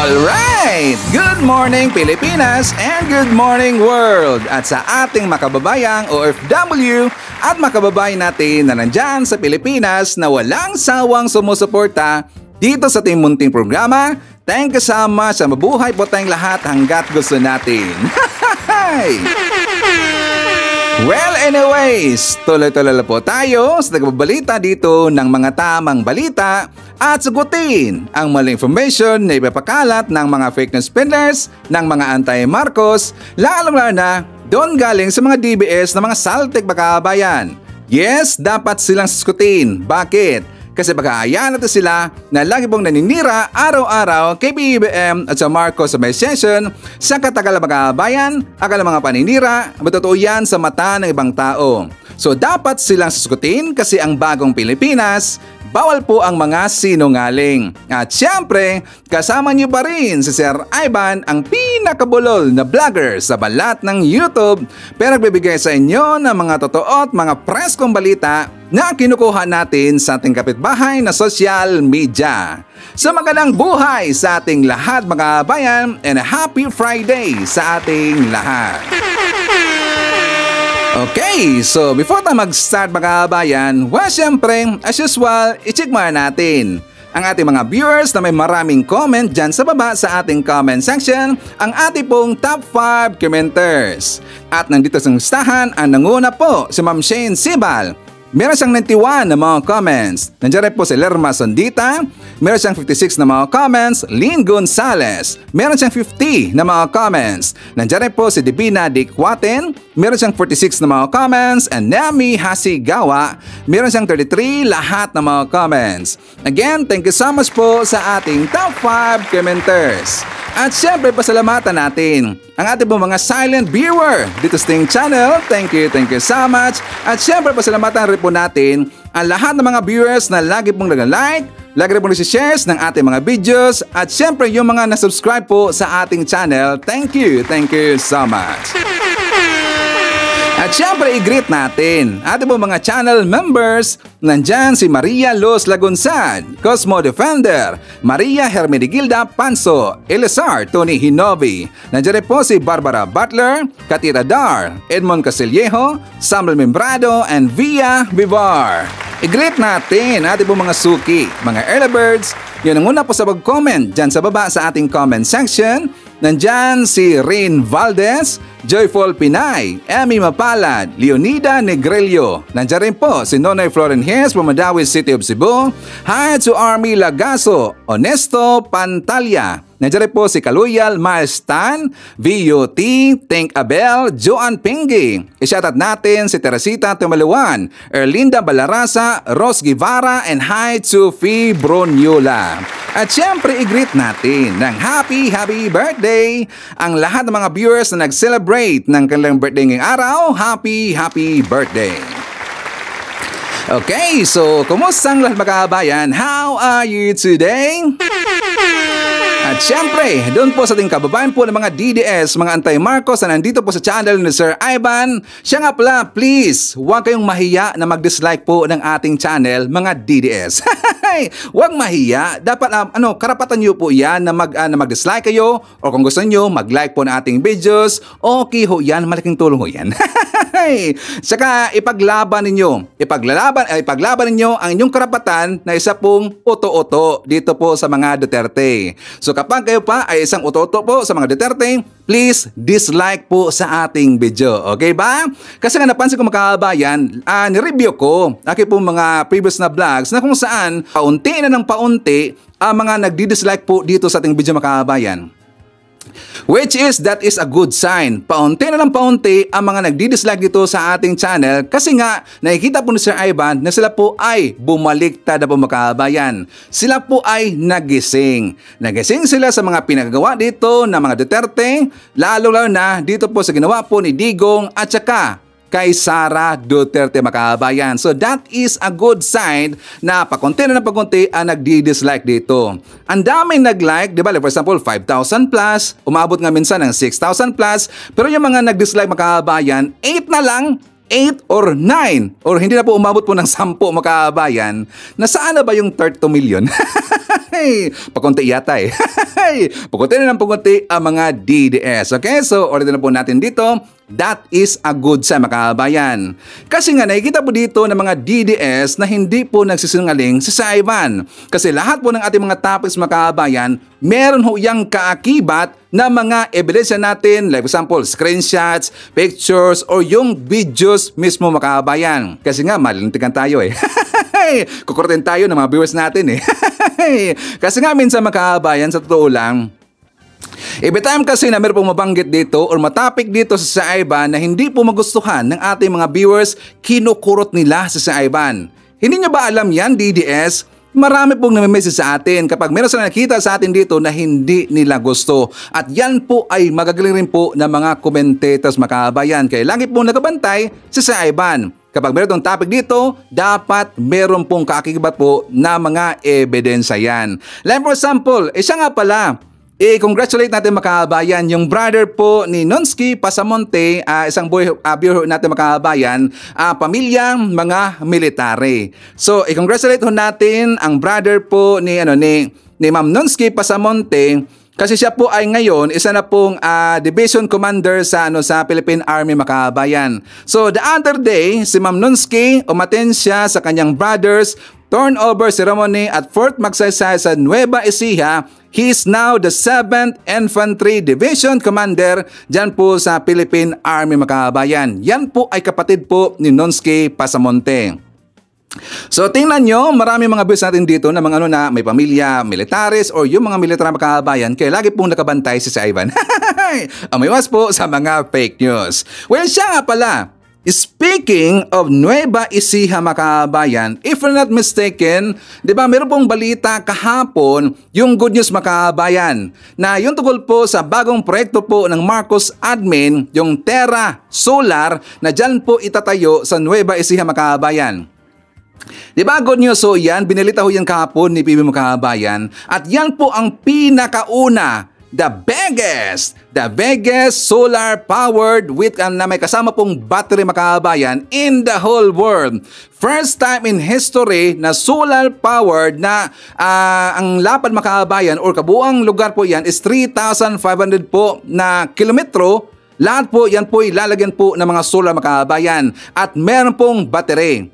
Alright! Good morning Pilipinas and good morning world! At sa ating makababayang OFW at makababayan natin na nandyan sa Pilipinas na walang sawang sumusuporta dito sa ating munting programa, thank you so much sa mabuhay po tayong lahat hanggat gusto natin. Well, anyways, tuloy-tuloy po tayo sa nagbabalita dito ng mga tamang balita at sagutin ang maling information na ipapakalat ng mga fake news peddlers ng mga anti-Marcos, lalong-lalo na doon galing sa mga DBS na mga saltik makabayan. Yes, dapat silang sagutin. Bakit? Kasi baka ayan natin sila na lagi pong naninira araw-araw kay BBM at sa Marcos Administration sa katagal mga bayan, akala mga paninira, matotoo yan sa mata ng ibang tao. So dapat silang susugutin kasi ang bagong Pilipinas, bawal po ang mga sinungaling. At syempre, kasama niyo pa rin si Sir Ivan, ang pinakabulol na vlogger sa balat ng YouTube, pero nagbibigay sa inyo ng mga totoo at mga preskong balita na kinukuha natin sa ating kapitbahay na social media. So magandang buhay sa ating lahat mga bayan and a happy Friday sa ating lahat. Okay, so before tayo mag-start mga bayan, well syempre, as usual, i-check muna natin ang ating mga viewers na may maraming comment dyan sa baba sa ating comment section, ang ating pong top 5 commenters. At nandito sa listahan, ang nanguna po si Ma'am Shane Sibal. Meron siyang 91 na mga comments. Nandiyan rin po si Lerma Sondita. Meron siyang 56 na mga comments. Lynn Gonzales. Meron siyang 50 na mga comments. Nandiyan rin po si Divina Dikwaten. Meron siyang 46 na mga comments. And Nami Hasigawa. Meron siyang 33 lahat na mga comments. Again, thank you so much po sa ating top 5 commenters. At syempre, pasalamatan natin ang ating po mga silent viewer dito sa ating channel. Thank you so much. At syempre, pasalamatan rin po natin ang lahat ng mga viewers na lagi pong nag-like, lagi rin pong nag-shares ng ating mga videos. At syempre, yung mga na-subscribe po sa ating channel. Thank you so much. At syempre, i-greet natin ating po mga channel members. Nandyan si Maria Luz Lagunsad, Cosmo Defender, Maria Hermenegilda Panso, Elizar Tony Hinovi. Nandyan rin po si Barbara Butler, Katira Dar, Edmond Casillejo, Samuel Membrado, and Via Vivar. I-greet natin ating po mga suki, mga early birds. Yun ang una po sa pag-comment dyan sa baba sa ating comment section. Nandyan si Rain Valdez, Joyful Pinay, Emmy Mapalad, Leonida Negrelio. Nandyan rin po si Nonoy Florenjes, Pumadawi City of Cebu. Hi to Army Lagaso, Honesto Pantalya. Nandiyan rin po si Kaluyal Maestan, VUT, Tank Abel, Joan Pingi. I-shoutout natin si Teresita Tumaluan, Erlinda Balarasa, Ros Guevara, and hi to Fee Brunyola. At syempre, i-greet natin ng happy birthday ang lahat ng mga viewers na nag-celebrate ng kanilang birthday ngayong araw. Happy birthday! Okay, so kumusta ang lahat mga kabayan? How are you today? At syempre, doon po sa ating kababayan po ng mga DDS, mga anti-Marcos na nandito po sa channel ni Sir Ivan. Siya nga pala, please, huwag kayong mahiya na mag-dislike po ng ating channel, mga DDS. Huwag mahiya. Dapat, karapatan nyo po yan na mag-dislike kayo o kung gusto nyo, mag-like po ng ating videos. Okay ho yan, malaking tulong ho yan. Saka ipaglaban ninyo ang inyong karapatan na isa pong uto-uto dito po sa mga Duterte. So kapag kayo pa ay isang uto-uto po sa mga Duterte, please dislike po sa ating video. Okay ba? Kasi nga napansin ko mga kabayan, nireview ko aking pong mga previous na vlogs na kung saan paunti na ng paunti ang mga nagdi-dislike po dito sa ating video mga kabayan. Which is, that is a good sign. Paunti na ng paunti ang mga nagdi-dislike dito sa ating channel kasi nga nakikita po ni Sir Ivan na sila po ay bumaliktad na po mga kabayan. Sila po ay nagising. Nagising sila sa mga pinagagawa dito ng mga Duterte, lalo na dito po sa ginawa po ni Digong at saka kay Sara Duterte mga kabayan. So that is a good sign na pakunti na ng pakunti ang nagdi-dislike dito. Ang daming nag-like, di ba? Like for example, 5,000 plus, umabot nga minsan ng 6,000 plus, pero yung mga nag-dislike mga kabayan, 8 na lang, 8 or 9 or hindi na po umabot po ng 10 mga kabayan, nasaan na ba yung 32 million? Pakunti yata eh. Pakunti na ng pakunti ang mga DDS. Okay, so ulit na po natin dito. That is a good sign, mga kabayan. Kasi nga nakikita po dito ng mga DDS na hindi po nagsisinungaling si Sir Ivan. Kasi lahat po ng ating mga topics, mga kabayan, meron ho yang kaakibat na mga ebidensya natin, like for example, screenshots, pictures, or yung videos mismo, mga kabayan. Kasi nga malintikan tayo eh. Kukurtin tayo ng mga viewers natin eh. Kasi nga minsan, mga kabayan, sa totoo lang, every time kasi na meron pong mabanggit dito or matapik dito sa Sir Ivan na hindi po magustuhan ng ating mga viewers, kinukurot nila sa Sir Ivan. Hindi nyo ba alam yan, DDS? Marami pong namimessage sa atin kapag meron sila nakita sa atin dito na hindi nila gusto. At yan po ay magagaling rin po ng mga commentators, mga kabayan. Kaya lagi pong nakabantay si Sir Ivan. Kapag meron tong topic dito, dapat meron pong kakikibat po na mga ebidensya yan. Like for example, siya nga pala, congratulate natin, mga kabayan, yung brother po ni Nonsky Pasamonte, isang viewer natin, mga kabayan, pamilyang mga military. So, congratulate ho natin ang brother po ni Ma'am Nonsky Pasamonte. Kasi siya po ay ngayon isa na pong division commander sa Philippine Army, mga kabayan. So the other day, si Ma'am Nonsky umattend siya sa kanyang brother's turnover ceremony at Fort Magsaysay sa Nueva Ecija. He is now the 7th Infantry Division Commander dyan po sa Philippine Army, mga kabayan. Yan po ay kapatid po ni Nonsky Pasamonte. So tingnan nyo, marami mga viewers natin dito na mga na may pamilya, militaris or yung mga militar, mga kabayan, kaya lagi pong nakabantay si Sir Ivan. Umiwas po sa mga fake news. Well, siya nga pala, speaking of Nueva Ecija, mga kabayan, if I'm not mistaken, di ba meron pong balita kahapon, yung good news, mga kabayan, na yung tungkol po sa bagong proyekto po ng Marcos admin, yung Terra Solar, na dyan po itatayo sa Nueva Ecija, mga kabayan. Diba good news? So yan, binilita ho yan kahapon ni PB, mga kabayan. At yan po ang pinakauna, the biggest solar powered with na may kasama pong battery, mga kabayan, in the whole world. First time in history na solar powered na ang lapad, mga kabayan, or kabuang lugar po yan is 3,500 po na kilometro. Lahat po yan po ilalagyan po ng mga solar, mga kabayan, at meron pong battery.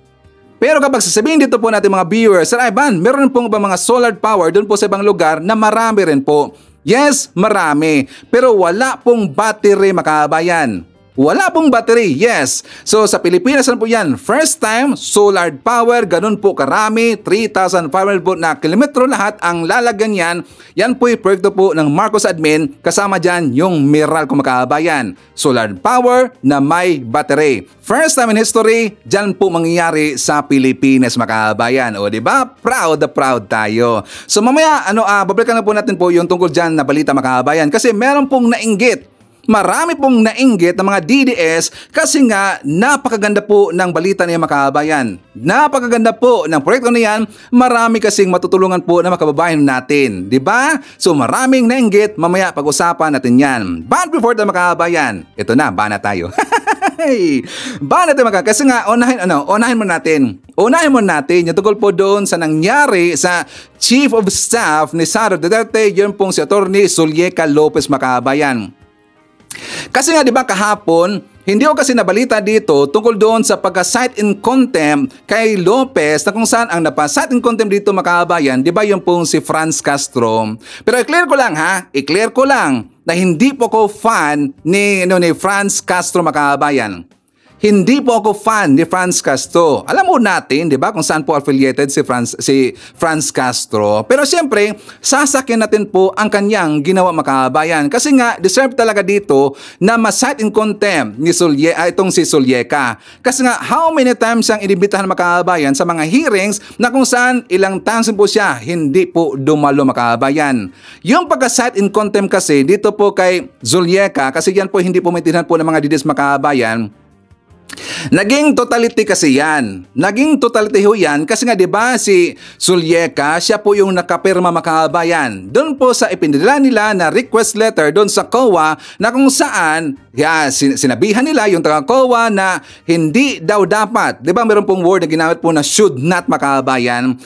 Pero kapag sasabihin dito po natin, mga viewers, Sir Ivan, meron pong ba mga solar power doon po sa ibang lugar na marami rin po? Yes, marami. Pero wala pong battery, mga kabayan. Wala pong battery, yes. So sa Pilipinas na po yan, first time, solar power, ganun po karami, 3,500 po na kilometro lahat ang lalagyan yan. Yan po yung proyekto po ng Marcos admin, kasama dyan yung Miral, kung makabayan. Solar power na may battery. First time in history, dyan po mangyayari sa Pilipinas, makabayan. O diba? Proud na proud tayo. So mamaya, babalikan na po natin po yung tungkol dyan na balita, makabayan. Kasi meron pong nainggit. Marami pong nainggit ng mga DDS kasi nga napakaganda po ng balita niya, mga kabayan. Napakaganda po ng proyekto na yan. Marami kasing matutulungan po ng mga kababayan natin. Diba? So maraming nainggit. Mamaya pag-usapan natin yan. But before the, mga kabayan, ito na, bana tayo. Bana tayo, mga, kasi nga unahin mo natin. Unahin mo natin yung tungkol po doon sa nangyari sa Chief of Staff ni Sara Duterte. Yun pong si Atty. Zulyeca Lopez, mga kabayan. Kasi nga, di ba, kahapon, hindi ko kasi nabalita dito tungkol doon sa pagka-cite in contempt kay Lopez, na kung saan ang napa-cite in contempt dito, mga kabayan, di ba yung pong si Franz Castro. Pero i-clear ko lang, i-clear ko lang na hindi po ko fan ni Franz Castro, mga kabayan. Hindi po ako fan ni Franz Castro. Alam mo natin, di ba, kung saan po affiliated si Franz Castro. Pero siyempre, sasakyan natin po ang kanyang ginawa, mga kabayan. Kasi nga, deserve talaga dito na ma-cite in contempt ni itong si Zulyeca. Kasi nga, how many times siyang inibitahan, mga kabayan, sa mga hearings na kung saan ilang times po siya hindi po dumalo, mga kabayan. Yung pagka-cite in contempt kasi dito po kay Zulyeca, kasi yan po hindi po maintindihan po ng mga DDS, mga kabayan. Naging totality kasi yan. Naging totality ho yan kasi nga 'di ba si Sulyeca, siya po yung nakapirma mga kabayan. Doon po sa ipinadala nila na request letter doon sa COA na kung saan sinabihan nila yung taga COA na hindi daw dapat. 'Di ba meron pong word na ginamit po na should not mga kabayan.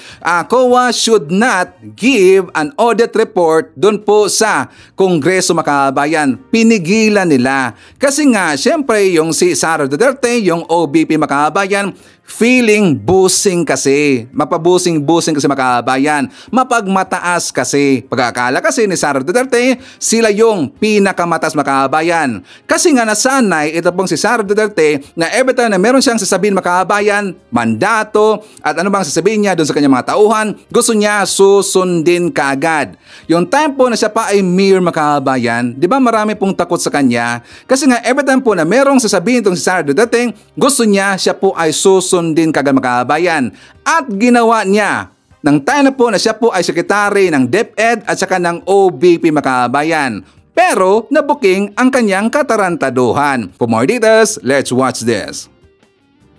COA should not give an audit report doon po sa Kongreso mga kabayan. Pinigilan nila. Kasi nga syempre yung si Sara Duterte, yung OBP mga kabayan, feeling busing kasi. Mapabusing-busing kasi mga kabayan. Mapagmataas kasi. Pagkakala kasi ni Sara Duterte, sila yung pinakamataas mga kabayan. Kasi nga nasanay, ito pong si Sara Duterte, na every time na meron siyang sasabihin mga kabayan, mandato, at ano bang sasabihin niya doon sa kanyang mga tauhan, gusto niya susundin kaagad. Yung time po na siya pa ay mayor mga kabayan, di ba marami pong takot sa kanya? Kasi nga every time po na merong sasabihin itong si Sara Duterte, gusto niya siya po ay susundin kaagad mga kabayan. At ginawa niya nang time na po na siya po ay sekretary ng DepEd at saka ng OBP mga kabayan. Pero nabuking ang kanyang katarantaduhan. For more details, let's watch this.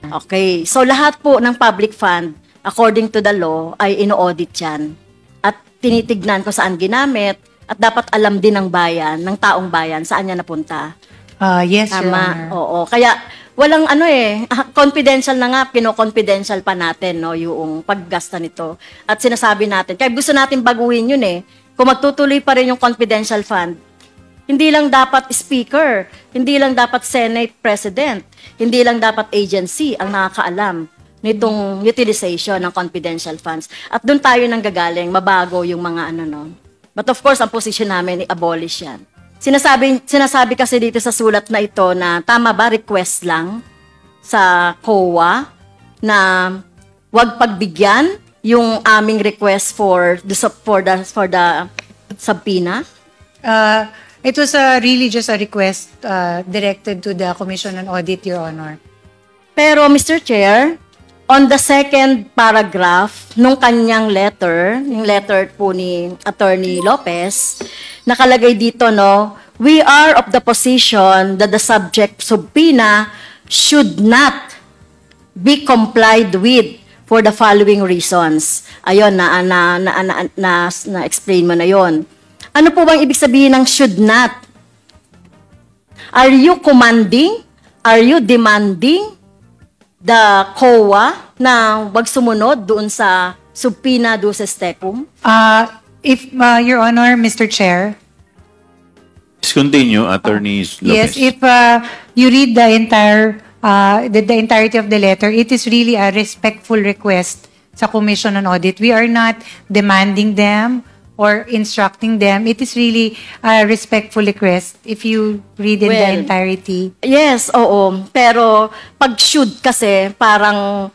Okay, so lahat po ng public fund, according to the law, ay ino-audit yan. At tinitignan kung saan ginamit at dapat alam din ng bayan, ng taong bayan, saan niya napunta. Yes, Your Tama, Honor. oo. Kaya walang confidential na nga, pino-confidential pa natin, no, yung paggasta nito. At sinasabi natin, kaya gusto natin baguhin yun kung magtutuloy pa rin yung confidential fund, hindi lang dapat speaker, hindi lang dapat Senate President, hindi lang dapat agency ang nakakaalam nitong utilization ng confidential funds. At doon tayo nang gagaling, mabago yung mga no. But of course, ang position namin, i-abolish yan. Sinasabi kasi dito sa sulat na ito na tama ba, request lang sa COA na wag pagbigyan yung aming request for the subpoena? It was really just a request directed to the Commission on Audit, Your Honor. Pero Mr. Chair, on the second paragraph nung kanyang letter, yung letter po ni Attorney Lopez, nakalagay dito, no, we are of the position that the subject subpoena should not be complied with for the following reasons. Ayun, na-explain mo na yon. Ano po bang ibig sabihin ng should not? Are you commanding? Are you demanding the COA na wag sumunod doon sa subpoena doon sa STECUM? If Your Honor, Mr. Chair. Please continue, Attorney Lopez. Yes, if you read the entirety of the letter, it is really a respectful request sa Commission on Audit. We are not demanding them or instructing them. It is really a respectful request if you read in the entirety. Yes, oo. Pero pag should kasi parang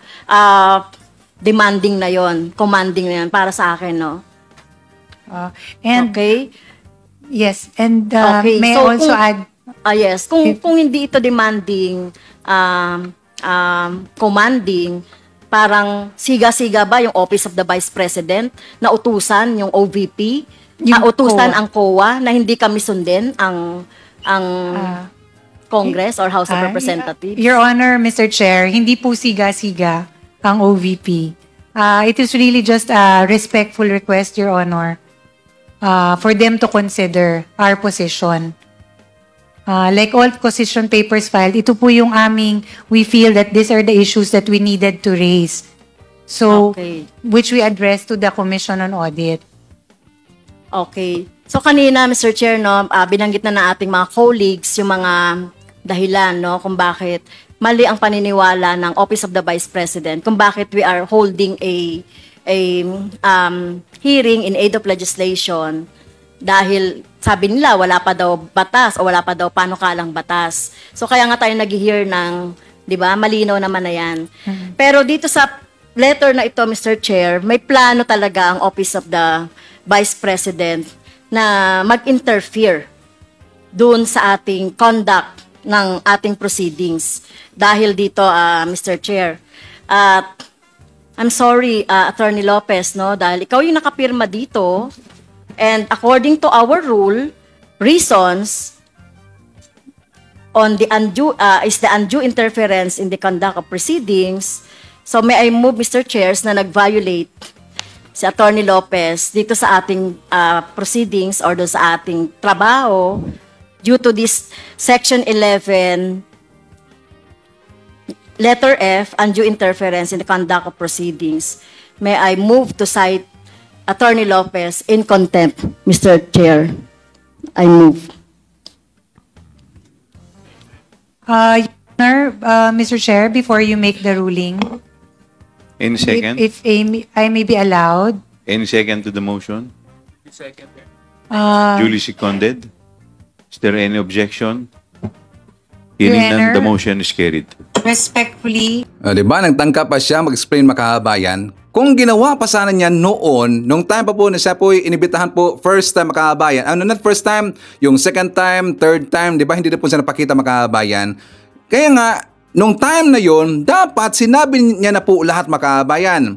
demanding na yon, commanding na yon para sa akin, no? And okay. Yes, and okay. may So, I also add. Yes, kung hindi ito demanding, commanding, parang siga-siga ba yung Office of the Vice President na utusan yung OVP, utusan ang COA na hindi kami sundin ang Congress or House of Representatives? Your Honor, Mr. Chair, hindi po siga-siga ang OVP. It is really just a respectful request, Your Honor, for them to consider our position. Like all position papers filed, ito po yung we feel that these are the issues that we needed to raise. So, okay, which we addressed to the Commission on Audit. Okay. So kanina, Mr. Chair, no, binanggit na ating mga colleagues yung mga dahilan, no, kung bakit mali ang paniniwala ng Office of the Vice President, kung bakit we are holding a hearing in aid of legislation. Dahil sabi nila wala pa daw batas o wala pa daw panukalang batas. So kaya nga tayo nag-hear ng, 'di ba? Malinaw naman na 'yan. Pero dito sa letter na ito, Mr. Chair, may plano talaga ang Office of the Vice President na mag-interfere doon sa ating conduct ng ating proceedings. Dahil dito, Mr. Chair, I'm sorry, Attorney Lopez, no, dahil ikaw yung nakapirma dito. And according to our rule, reasons on the undue interference in the conduct of proceedings. So may I move, Mr. Chairs, na nag-violate si Attorney Lopez dito sa ating proceedings or doon sa ating trabaho due to this Section 11, letter F, undue interference in the conduct of proceedings. May I move to cite Attorney Lopez in contempt, Mr. Chair. I move. Your Honor, Mr. Chair, before you make the ruling, Any second? if I may be allowed, Any second to the motion? uh, Duly seconded. Is there any objection? Your Hearing none, Honor. the motion is carried. respectfully, Diba, nagtangka pa siya mag-explain makahabayan. Kung ginawa pa sana niya noon, nung time pa po na siya po inibitahan po first time makahabayan, not first time, yung second time, third time, diba, hindi na po siya napakita makahabayan. Kaya nga, nung time na yon, dapat sinabi niya na po lahat makahabayan.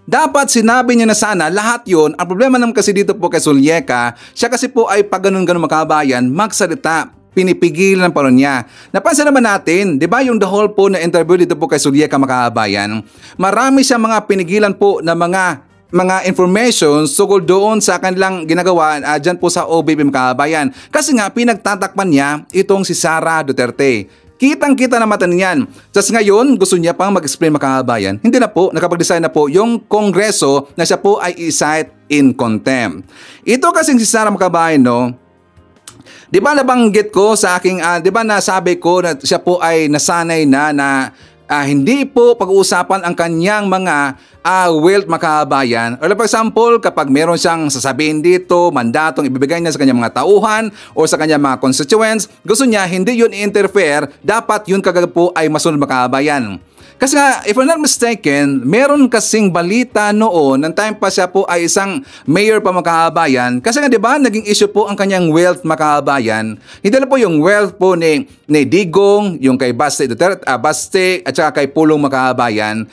Dapat sinabi niya na sana lahat yon. Ang problema naman kasi dito po kay Zulyeca, siya kasi po ay pag ganun-ganun makahabayan, magsalita. Pinipigilan pa rin niya. Napansin naman natin, di ba yung the whole po na interview dito po kay Zulyeca makahabayan, marami siyang mga pinigilan po na mga information tungkol doon sa kanilang ginagawa dyan po sa OVP makahabayan. Kasi nga pinagtatakpan niya itong si Sara Duterte. Kitang-kita na mata niyan. Tapos ngayon, gusto niya pang mag-explain makahabayan. Hindi na po, nakapag-design na po yung Kongreso na siya po ay i-cite in contempt. Ito kasing si Sara makahabayan, no? Di ba nabanggit ko sa aking, di ba nasabi ko na siya po ay nasanay na hindi po pag-uusapan ang kanyang mga wealth makahabayan. Or for example, kapag meron siyang sasabihin dito, mandatong ibibigay niya sa kanyang mga tauhan o sa kanyang mga constituents, gusto niya hindi yun i-interfere, dapat yun kagad po ay masunod makahabayan. Kasi nga, if I'm not mistaken, meron kasing balita noon, ng time pa siya po ay isang mayor pa makahabayan. Kasi nga, di ba, naging issue po ang kanyang wealth makahabayan. Hindi na po yung wealth po ni Digong, yung kay Baste at saka kay Pulong makahabayan.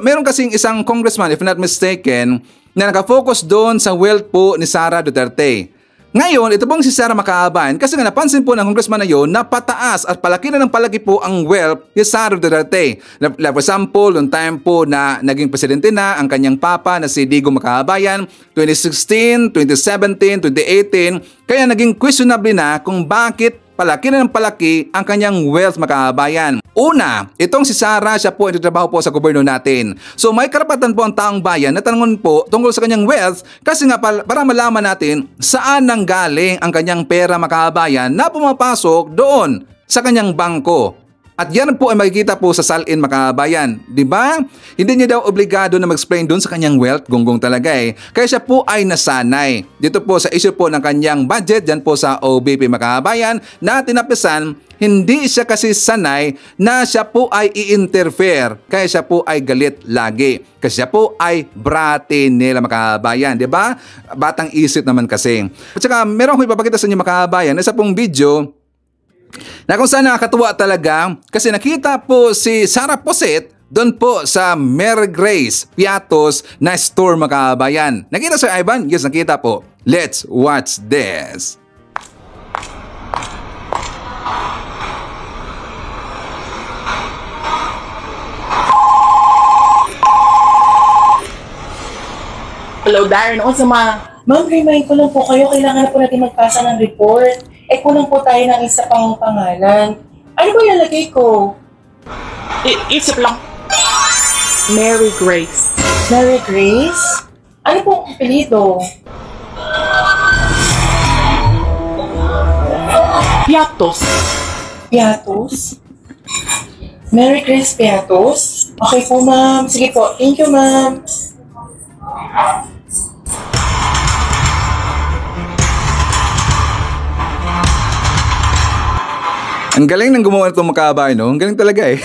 Meron kasing isang congressman, if I'm not mistaken, na nakafocus doon sa wealth po ni Sara Duterte. Ngayon, ito pong si Sara makahabayan kasi nga napansin po ng congressman na yun na pataas at palaki na ng palaki po ang wealth ni Sara Duterte. For example, noong time po na naging presidente na ang kanyang papa na si Digong makahabayan, 2016, 2017, 2018, kaya naging questionable na kung bakit palaki na ng palaki ang kanyang wealth makahabayan. Una, itong si Sara, siya po ay nagtrabaho po sa gobyerno natin. So may karapatan po ang taong bayan na tanungan po tungkol sa kanyang wealth kasi nga para malaman natin saan nanggaling ang kanyang pera makahabayan na pumapasok doon sa kanyang bangko. At yan po ay makikita po sa salin makahabayan. Diba? Hindi niya daw obligado na mag-explain doon sa kanyang wealth, gonggong talaga eh. Kaya siya po ay nasanay. Dito po sa issue po ng kanyang budget, dyan po sa OVP makahabayan, na tinapisan, hindi siya kasi sanay na siya po ay i-interfere. Kaya siya po ay galit lagi. Kasi siya po ay brate nila makahabayan. Diba? Batang isip naman kasi. At saka meron akong ipapakita sa inyo makahabayan, isa pong video, na kung saan nakakatuwa talaga kasi nakita po si Sara Poset doon po sa Mary Grace Piatos na store makahabayan. Nakita Sir Ivan? Yes, nakita po. Let's watch this. Hello, Darren. O sa mga, ma'am, remind ko lang po kayo, kailangan na po natin magpasa ng report. Kulang po tayo ng isa pang pangalan. Ano ba ilalagay ko? Isip lang. Mary Grace. Mary Grace? Ano pong apelido? Piatos. Piatos? Mary Grace Piatos? Okay po, ma'am. Sige po. Thank you, ma'am. Ang galing ng gumawa nitong makahabayan, no? Ang galing talaga eh.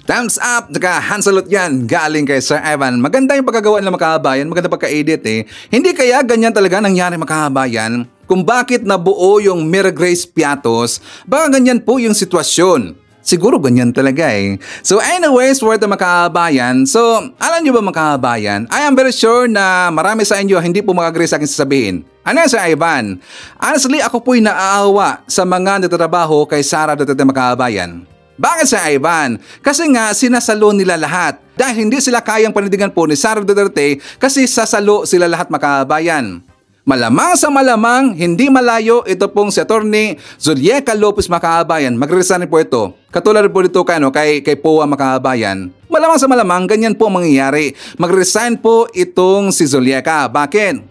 Thumbs up, saka hand salute yan. Galing kay Sir Ivan. Maganda yung pagkagawa ng makahabayan, maganda pagka-edit eh. Hindi kaya ganyan talaga nangyari makahabayan? Kung bakit nabuo yung Mary Grace Piatos, baka ganyan po yung sitwasyon. Siguro ganyan talaga eh. So anyways, for the mga kabayan, so alam nyo ba mga kabayan, I am very sure na marami sa inyo hindi po mag-agree sa akin sasabihin. Ano yan si Ivan? Honestly, ako po'y naaawa sa mga nagtatrabaho kay Sara Duterte mga kabayan. Bakit si Ivan? Kasi nga sinasalo nila lahat. Dahil hindi sila kayang panindigan po ni Sara Duterte kasi sasalo sila lahat mga kabayan. Malamang sa malamang, hindi malayo ito pong si Atty. Zulieca Lopez Makabayan. Magre-resign po ito. Katulad po dito kay POA Makabayan. Malamang sa malamang, ganyan po ang mangyayari. Magre-resign po itong si Zulieca. Bakit?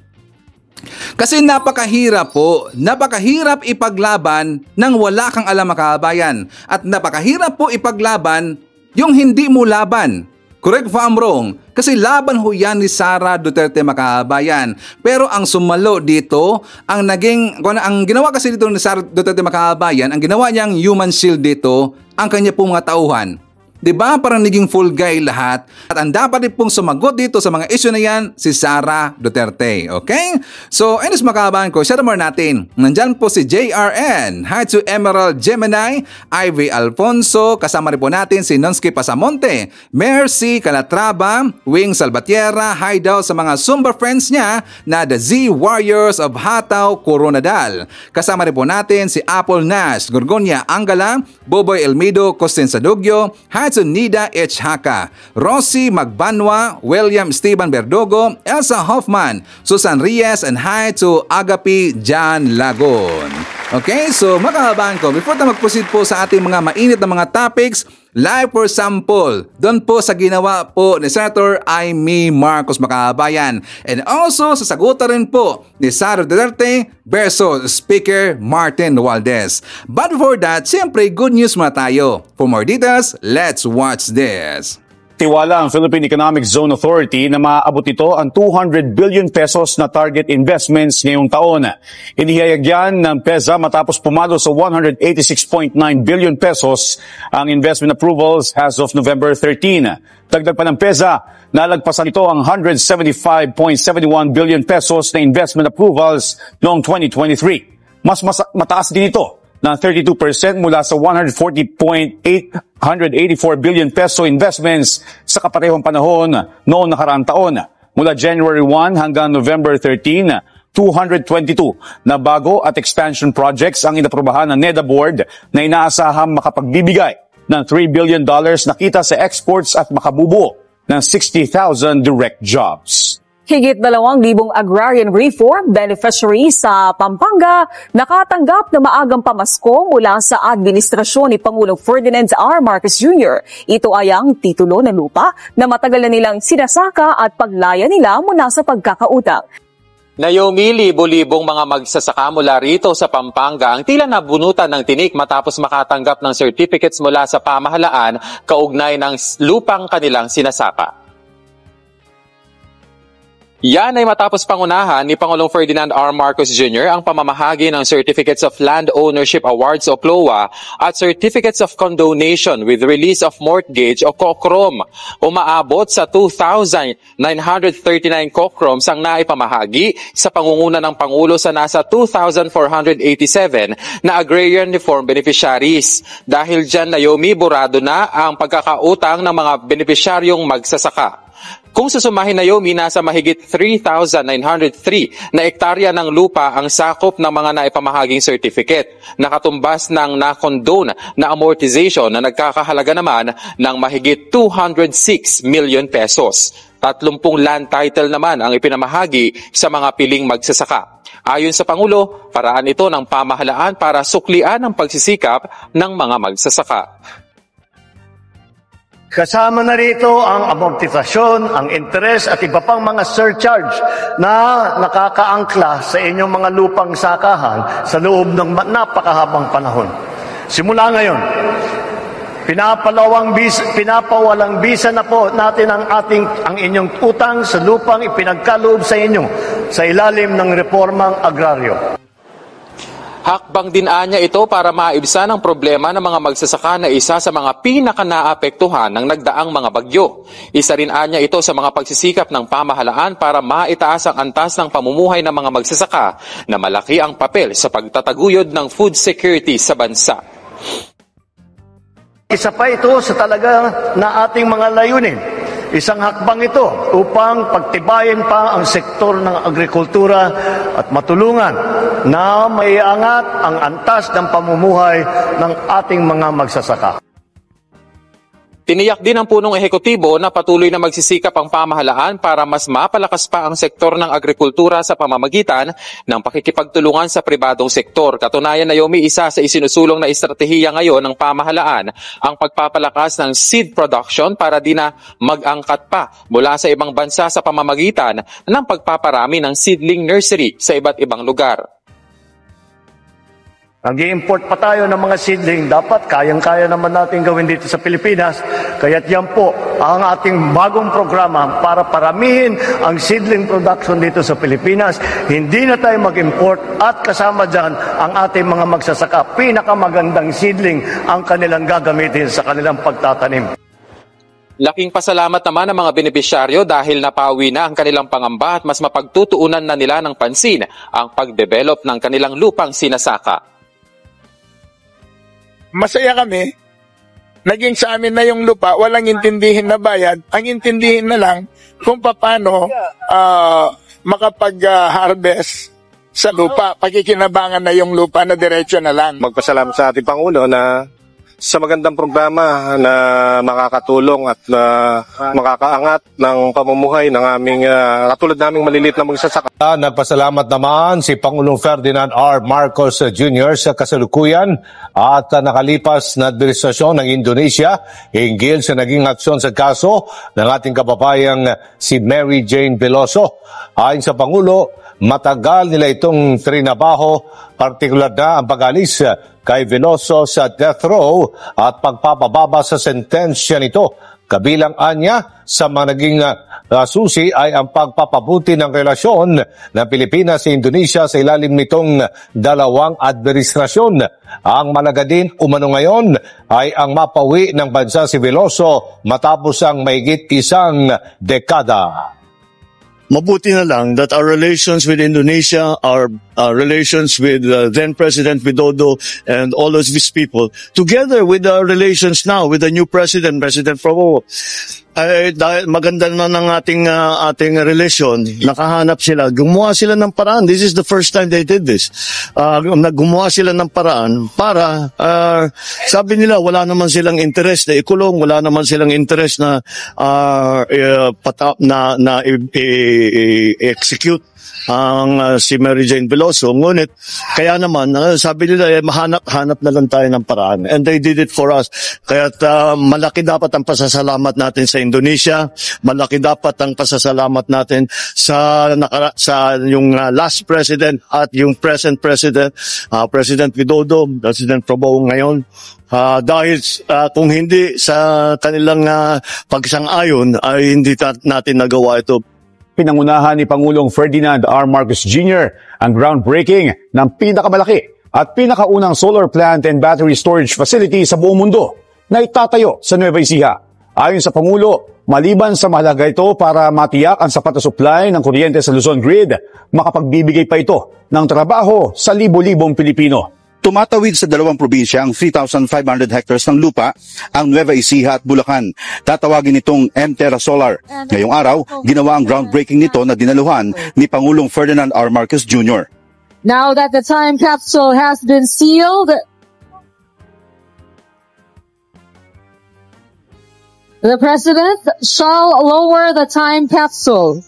Kasi napakahirap po, napakahirap ipaglaban nang wala kang alam Makabayan. At napakahirap po ipaglaban yung hindi mo laban. Correct if I'm wrong, kasi laban ho yan ni Sara Duterte Makabayan. Pero ang sumalo dito, ang ginawa kasi dito ni Sara Duterte Makabayan, ang ginawa niyang human shield dito, ang kanya pong mga tauhan. Diba parang naging full guy lahat? At ang dapat din pong sumagot dito sa mga issue na yan, si Sara Duterte. Okay? So, anyways mga kabayan ko, shout out natin. Nandyan po si JRN, hi to Emerald Gemini, Ivy Alfonso, kasama rin po natin si Nonsky Pasamonte, Mercy Calatrava, Wing Salvatierra, hi daw sa mga Zumba friends niya na the Z Warriors of Hataw, Coronadal. Kasama rin po natin si Apple Nash, Gorgonia Angala, Boboy Elmido, Costin Sadugyo, hi to Nida H. Haka, Rosie Magbanwa, William Steven Berdogo, Elsa Hoffman, Susan Reyes, and hi to Agapi Jan Lagon. Okay, so mga kababayan ko, before tayo mag-proceed po sa ating mga mainit na mga topics, live for sample, doon po sa ginawa po ni Senator Amy Marcos mga kababayan. And also, sasagutan rin po ni Sara Duterte versus Speaker Martin Romualdez. But before that, siyempre, good news muna tayo. For more details, let's watch this. Tiwala ang Philippine Economic Zone Authority na maaabot ito ang 200 billion pesos na target investments ngayong taon. Inihayag yan ng PEZA matapos pumalo sa 186.9 billion pesos ang investment approvals as of November 13. Dagdag pa ng PEZA, nalagpasan ito ang 175.71 billion pesos na investment approvals noong 2023. Mas mataas din ito na 32% mula sa 184 billion peso investments sa kaparehong panahon noong nakaraang taon. Mula January 1 hanggang November 13, 222 na bago at expansion projects ang inaprubahan ng NEDA Board na inaasahang makapagbibigay ng $3 billion na kita sa exports at makabubuo ng 60,000 direct jobs. Higit 2,000 agrarian reform beneficiaries sa Pampanga nakatanggap na maagang pamasko mula sa administrasyon ni Pangulong Ferdinand R. Marcos Jr. Ito ay ang titulo ng lupa na matagal na nilang sinasaka at paglaya nila mula sa pagkakautang. Naomi, libo-libong mga magsasaka mula rito sa Pampanga ang tila nabunutan ng tinik matapos makatanggap ng certificates mula sa pamahalaan kaugnay ng lupang kanilang sinasaka. Yan ay matapos pangunahan ni Pangulong Ferdinand R. Marcos Jr. ang pamamahagi ng Certificates of Land Ownership Awards o CLOA at Certificates of Condonation with Release of Mortgage o COCROM. Umaabot sa 2,939 COCROMs ang naipamahagi sa pangunguna ng Pangulo sa nasa 2,487 na agrarian reform beneficiaries. Dahil dyan, Naomi, burado na ang pagkakautang ng mga benepisyaryong magsasaka. Kung susumahin na Naomi, nasa mahigit 3,903 na ektarya ng lupa ang sakop ng mga naipamahaging certificate, nakatumbas ng na-condone na amortization na nagkakahalaga naman ng mahigit 206 million pesos. 30 land title naman ang ipinamahagi sa mga piling magsasaka. Ayon sa Pangulo, paraan ito ng pamahalaan para suklian ang pagsisikap ng mga magsasaka. Kasama na rito ang amortisasyon, ang interest at iba pang mga surcharge na nakakaangkla sa inyong mga lupang sakahan sa loob ng napakahabang panahon. Simula ngayon, pinapawalang bisa na po natin ang inyong utang sa lupang ipinagkaloob sa inyo sa ilalim ng reformang agraryo. Hakbang din anya ito para maibsan ang problema ng mga magsasaka na isa sa mga pinaka-naapektuhan ng nagdaang mga bagyo. Isa rin anya ito sa mga pagsisikap ng pamahalaan para maitaas ang antas ng pamumuhay ng mga magsasaka na malaki ang papel sa pagtataguyod ng food security sa bansa. Isa pa ito sa talaga na ating mga layunin. Isang hakbang ito upang pagtibayin pa ang sektor ng agrikultura at matulungan na maiangat ang antas ng pamumuhay ng ating mga magsasaka. Tiniyak din ng punong ehekutibo na patuloy na magsisikap ang pamahalaan para mas mapalakas pa ang sektor ng agrikultura sa pamamagitan ng pakikipagtulungan sa pribadong sektor. Katunayan, Naomi, isa sa isinusulong na estratehiya ngayon ng pamahalaan ang pagpapalakas ng seed production para di na mag-angkat pa mula sa ibang bansa sa pamamagitan ng pagpaparami ng seedling nursery sa iba't ibang lugar. Nag-i-import pa tayo ng mga seedling, dapat kayang-kaya naman natin gawin dito sa Pilipinas. Kaya't yan po ang ating bagong programa para paramihin ang seedling production dito sa Pilipinas. Hindi na tayo mag-import at kasama dyan ang ating mga magsasaka. Pinakamagandang seedling ang kanilang gagamitin sa kanilang pagtatanim. Laking pasalamat naman ng mga benepisyaryo dahil napawi na ang kanilang pangamba at mas mapagtutuunan na nila ng pansin ang pagdevelop ng kanilang lupang sinasaka. Masaya kami. Naging sa amin na yung lupa, walang intindihin na bayad. Ang intindihin na lang kung paano makapag-harvest sa lupa. Pakikinabangan na yung lupa na diretso na lang. Magpasalamat sa ating Pangulo na sa magandang programa na makakatulong at makakaangat ng pamumuhay ng aming katulad naming maliliit na magsasaka. Nagpasalamat naman si Pangulong Ferdinand R. Marcos Jr. sa kasalukuyan at nakalipas na administrasyon ng Indonesia hinggil sa naging aksyon sa kaso ng ating kababayang si Mary Jane Veloso. Ayon sa Pangulo, matagal nila itong trinabaho, partikular na ang pag-alis kay Veloso sa death row at pagpapababa sa sentensya nito. Kabilang anya sa mga naging susi ay ang pagpapabuti ng relasyon ng Pilipinas sa Indonesia sa ilalim nitong dalawang administrasyon. Ang malaga din umano ngayon ay ang mapawi ng bansa si Veloso matapos ang mahigit isang dekada. Mabuti na lang that our relations with Indonesia, our relations with then President Widodo and all of these people, together with our relations now with the new President, President Prabowo, ay dahil maganda na ng ating relasyon, nakahanap sila, gumawa sila ng paraan. This is the first time they did this. Gumawa sila ng paraan para, sabi nila, wala naman silang interest na ikulong, wala naman silang interest na execute ang si Mary Jane Veloso. Ngunit, kaya naman, sabi nila, hanap na lang tayo ng paraan. And they did it for us. Kaya malaki dapat ang pasasalamat natin sa Indonesia. Malaki dapat ang pasasalamat natin sa yung last president at yung present president, President Widodo, President Prabowo ngayon. Dahil kung hindi sa kanilang pagsang-ayon ay hindi natin nagawa ito. Pinangunahan ni Pangulong Ferdinand R. Marcos Jr. ang groundbreaking ng pinakamalaki at pinakaunang solar plant and battery storage facility sa buong mundo na itatayo sa Nueva Ecija. Ayon sa Pangulo, maliban sa mahalaga ito para matiyak ang sapat na supply ng kuryente sa Luzon Grid, makapagbibigay pa ito ng trabaho sa libo-libong Pilipino. Tumatawid sa dalawang probinsya ang 3,500 hectares ng lupa, ang Nueva Ecija at Bulacan. Tatawagin itong M-Terra Solar. Ngayong araw, ginawa ang groundbreaking nito na dinaluhan ni Pangulong Ferdinand R. Marcos Jr. Now that the time capsule has been sealed, the President shall lower the time capsule.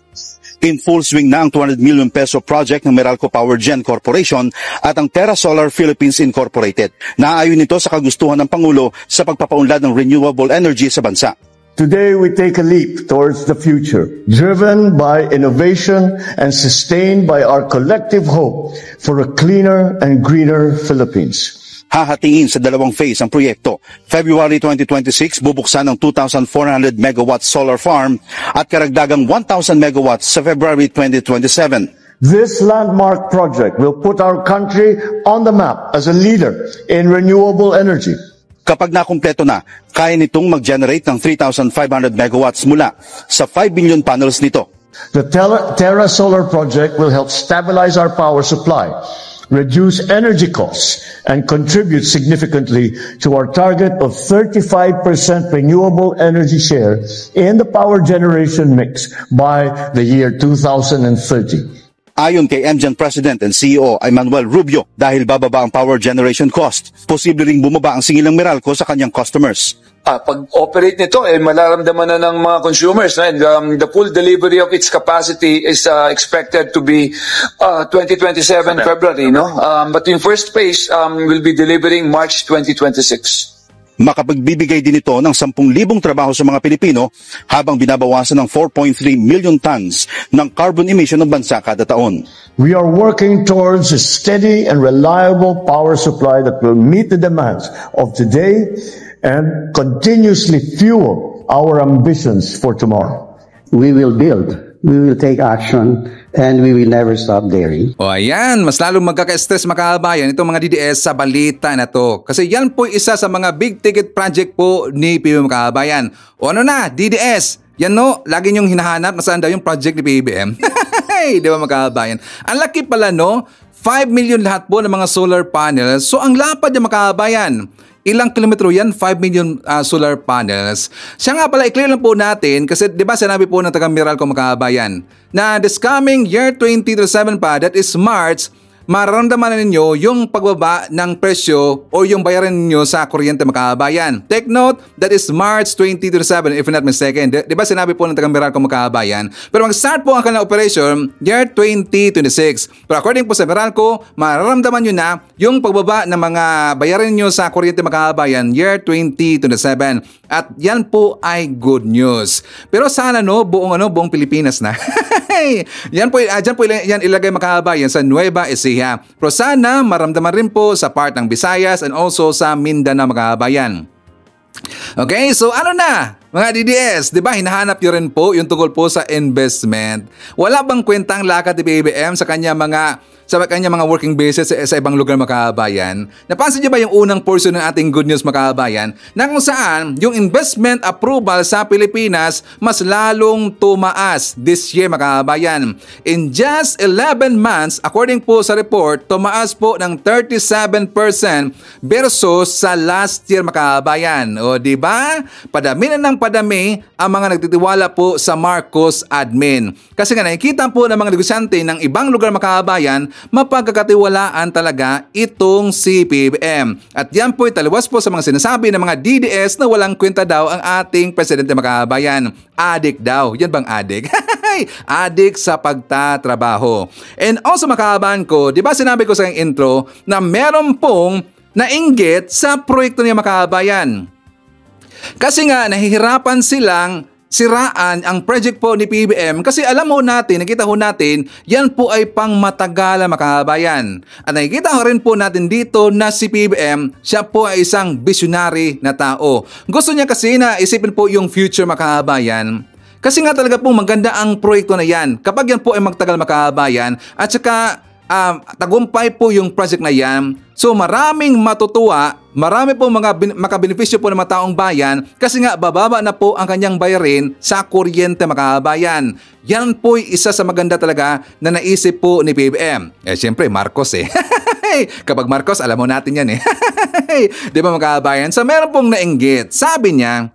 In full swing na ang 200 million peso project ng Meralco Power Gen Corporation at ang Terra Solar Philippines Incorporated. Naayon nito sa kagustuhan ng Pangulo sa pagpapaunlad ng renewable energy sa bansa. Today we take a leap towards the future, driven by innovation and sustained by our collective hope for a cleaner and greener Philippines. Hahatiin sa dalawang phase ang proyekto. February 2026, bubuksan ang 2,400 megawatt solar farm at karagdagang 1,000 megawatts sa February 2027. This landmark project will put our country on the map as a leader in renewable energy. Kapag nakumpleto na, kaya nitong mag-generate ng 3,500 megawatts mula sa 5 billion panels nito. The Terra Solar project will help stabilize our power supply, reduce energy costs, and contribute significantly to our target of 35% renewable energy share in the power generation mix by the year 2030. Ayon kay MGen President and CEO Manuel Rubio, dahil bababa ang power generation cost, posible ring bumaba ang singil ng Meralco sa kanyang customers. Pag-operate nito, malaramdaman na ng mga consumers. And the full delivery of its capacity is expected to be 2027 February. But in first phase, we'll be delivering March 2026. Makapagbibigay din ito ng 10,000 trabaho sa mga Pilipino habang binabawasan ng 4.3 million tons ng carbon emission ng bansa kada taon. We are working towards a steady and reliable power supply that will meet the demands of today and continuously fuel our ambitions for tomorrow. We will build, we will take action, and we will never stop daring. O ayan, mas lalong magkaka-stress mga kabayan itong mga DDS sa balita na to. Kasi yan po isa sa mga big ticket project po ni PBBM mga kabayan. O ano na, DDS, yan no, lagi niyong hinahanap na saan daw yung project ni PBBM. Di ba mga kabayan? Ang laki pala no, 5 million lahat po ng mga solar panels. So ang lapad niya mga kabayan. Ilang kilometro yan? 5 million solar panels. Siya nga pala, i-clear lang po natin kasi di ba sinabi po ng taga Meralco mga kabayan na this coming year 2027 pa, that is March, mararamdaman na ninyo yung pagbaba ng presyo o yung bayaran ninyo sa kuryente mga kabayan. Take note, that is March 2027 if not mistaken. Di ba sinabi po ng taga Meralco mga kabayan? Pero mag-start po ang kanilang operation year 2026. Pero according po sa Meralco, mararamdaman nyo na yung pagbaba ng mga bayaran ninyo sa kuryente mga kabayan year 2027. At yan po ay good news. Pero sana buong Pilipinas na. Yan po yan ilagay mga kabayan sa Nueva Ecija. Pero sana maramdaman rin po sa part ng Visayas and also sa Mindanao mga kabayan. Okay, so ano na mga DDS, di ba hinahanap nyo rin po yung tungkol po sa investment. Wala bang kwentang lakad ni PBBM sa kanya mga working bases sa ibang lugar mga kabayan? Napansin niyo ba yung unang portion ng ating good news mga kabayan na kung saan yung investment approval sa Pilipinas mas lalong tumaas this year mga kabayan. In just 11 months, according po sa report, tumaas po ng 37% versus sa last year mga kabayan. O di ba? Padami na ng padami ang mga nagtitiwala po sa Marcos admin. Kasi nga nakikita po ng mga negosyante ng ibang lugar mga kabayan, mapagkakatiwalaan talaga itong si PBBM. At yan po ay taliwas po sa mga sinasabi ng mga DDS na walang kwenta daw ang ating presidente mga kabayan. Adik daw. Yan bang adik? Adik sa pagtatrabaho. And also mga kabayan ko, di ba sinabi ko sa intro na meron pong nainggit sa proyekto niya mga kabayan. Kasi nga nahihirapan silang siraan ang project po ni PBBM kasi alam mo natin, nakita ho natin, yan po ay pang matagal mga kabayan. At nakikita ho rin po natin dito na si PBBM, siya po ay isang visionary na tao. Gusto niya kasi na isipin po yung future mga kabayan. Kasi nga talaga po maganda ang proyekto na yan. Kapag yan po ay magtagal mga kabayan at saka tagumpay po yung project na yan. So maraming matutuwa, marami po mga makabenepisyo po ng mga taong bayan kasi nga bababa na po ang kanyang bayarin sa kuryente mga kabayan. Yan po isa sa maganda talaga na naisip po ni PBBM. Siyempre Marcos Kapag Marcos, alam mo natin yan Di ba mga kabayan? So meron pong nainggit. Sabi niya,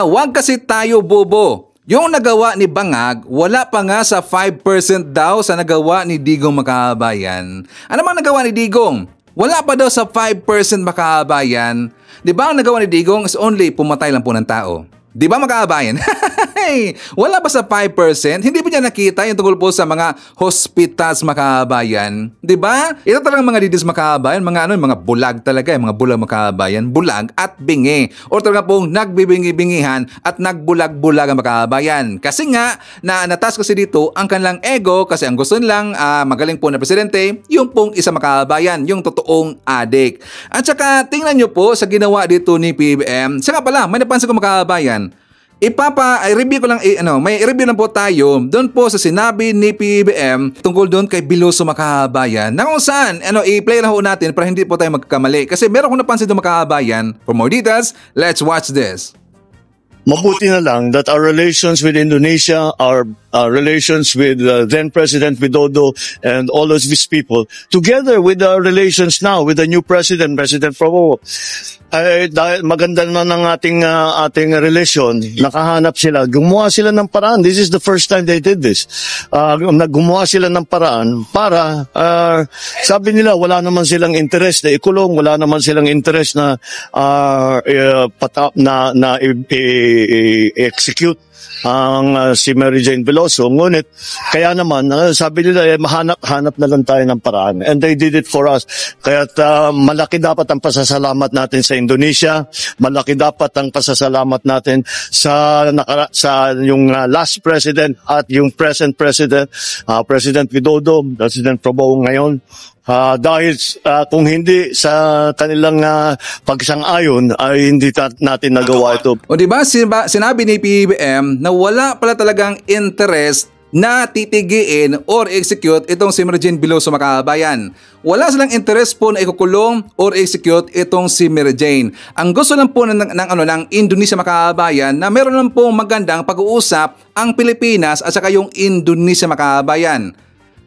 wag kasi tayo bobo. Yung nagawa ni Bangag, wala pa nga sa 5% daw sa nagawa ni Digong mga kabayan. Ano mang nagawa ni Digong? Wala pa daw sa 5% mga kabayan. Di ba ang nagawa ni Digong is only pumatay lang po ng tao? Di ba mga kabayan? Wala ba sa 5%? Hindi ba niya nakita yung tungkol po sa mga hospitals mga kabayan? Di ba? Ito talagang mga didis mga kabayan, mga bulag talaga, mga bulag mga kabayan, bulag at bingi. O talaga pong nagbibingi-bingihan at nagbulag-bulag ang mga kabayan. Kasi nga, natas kasi dito ang kanilang ego kasi ang gusto nilang magaling po na presidente, yung pong isa mga kabayan, yung totoong adik. At saka tingnan nyo po sa ginawa dito ni PBBM. Saka pala, may napansin ko mga kabayan, i-review ko lang, may i-review lang po tayo doon po sa sinabi ni PBBM tungkol doon kay Biloso mga kabayan. Na kung saan, i-play lang ho natin para hindi po tayo magkamali. Kasi meron kong napansin doon mga kabayan. For more details, let's watch this. Mabuti na lang that our relations with Indonesia are relations with then President Widodo and all of these people, together with the relations now with the new President Prabowo. Ay, dahil maganda na ng ating relasyon, nakahanap sila, gumawa sila ng paraan. This is the first time they did this. Gumawa sila ng paraan para, sabi nila, wala naman silang interest na ikulong, wala naman silang interest na execute ang si Mary Jane Veloso. Ngunit, kaya naman, sabi nila, hanap na lang tayo ng paraan. And they did it for us. Kaya malaki dapat ang pasasalamat natin sa Indonesia, malaki dapat ang pasasalamat natin sa yung last president at yung present president, President Widodo, President Prabowo ngayon. Dahil kung hindi sa kanilang pagsang-ayon ay hindi natin nagawa ito. O diba sinabi ni PBBM na wala pala talagang interest na titigiin or execute itong si Mary Jane Veloso, mga kababayan. Wala silang interest po na ikukulong or execute itong si Mary Jane. Ang gusto lang po ng Indonesia, mga kababayan, na meron lang po magandang pag-uusap ang Pilipinas at saka yung Indonesia, mga kababayan.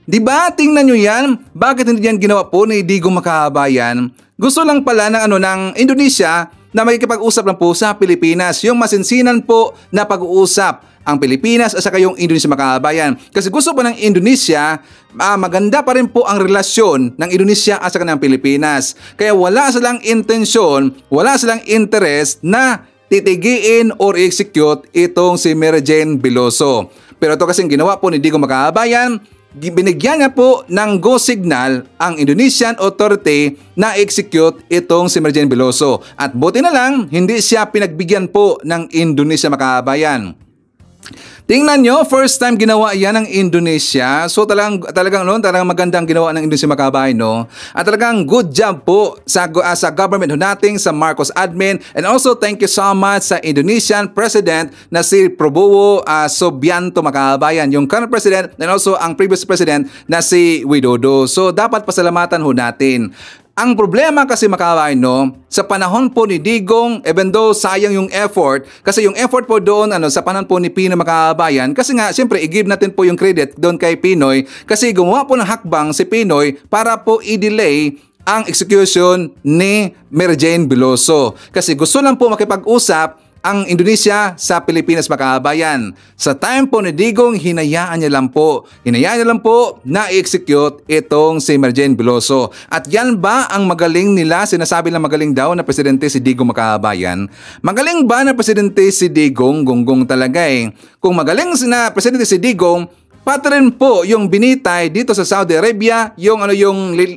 Diba? Tingnan nyo yan. Bakit hindi yan ginawa po ni Digong, makabayan? Gusto lang pala ng Indonesia na makikipag-usap lang po sa Pilipinas. Yung masinsinan po na pag-uusap ang Pilipinas at saka yung Indonesia, makabayan. Kasi gusto po ng Indonesia, maganda pa rin po ang relasyon ng Indonesia at saka ng Pilipinas. Kaya wala silang intensyon, wala silang interest na titigiin or execute itong si Mary Jane Veloso. Pero ito kasing ginawa po ni Digong, makabayan, binigyan niya po ng go signal ang Indonesian authority na execute itong si Mary Jane Veloso. At buti na lang, hindi siya pinagbigyan po ng Indonesia, makabayan. Tingnan nyo, first time ginawa yan ng Indonesia. So talagang magandang ginawa ng Indonesia, makabayan, no? At talagang good job po sa government nating sa Marcos admin. And also thank you so much sa Indonesian President na si Prabowo Subianto, makabayan. Yung current President and also ang previous President na si Widodo. So dapat pasalamatan ho natin. Ang problema kasi, makabayan, no, sa panahon po ni Digong, even though sayang yung effort, kasi yung effort po doon sa panahon po ni Pinoy, makabayan, kasi nga siyempre i-give natin po yung credit doon kay Pinoy kasi gumawa po ng hakbang si Pinoy para po i-delay ang execution ni Mary Jane Veloso. Kasi gusto lang po makipag-usap ang Indonesia sa Pilipinas, makabayan. Sa time po ni Digong, hinayaan niya lang po na i-execute itong si Mary Jane Veloso. At yan ba ang magaling nila? Sinasabi lang magaling daw na presidente si Digong, makabayan. Magaling ba na presidente si Digong? Gonggong talaga eh. Kung magaling na presidente si Digong, pati rin po yung binitay dito sa Saudi Arabia, yung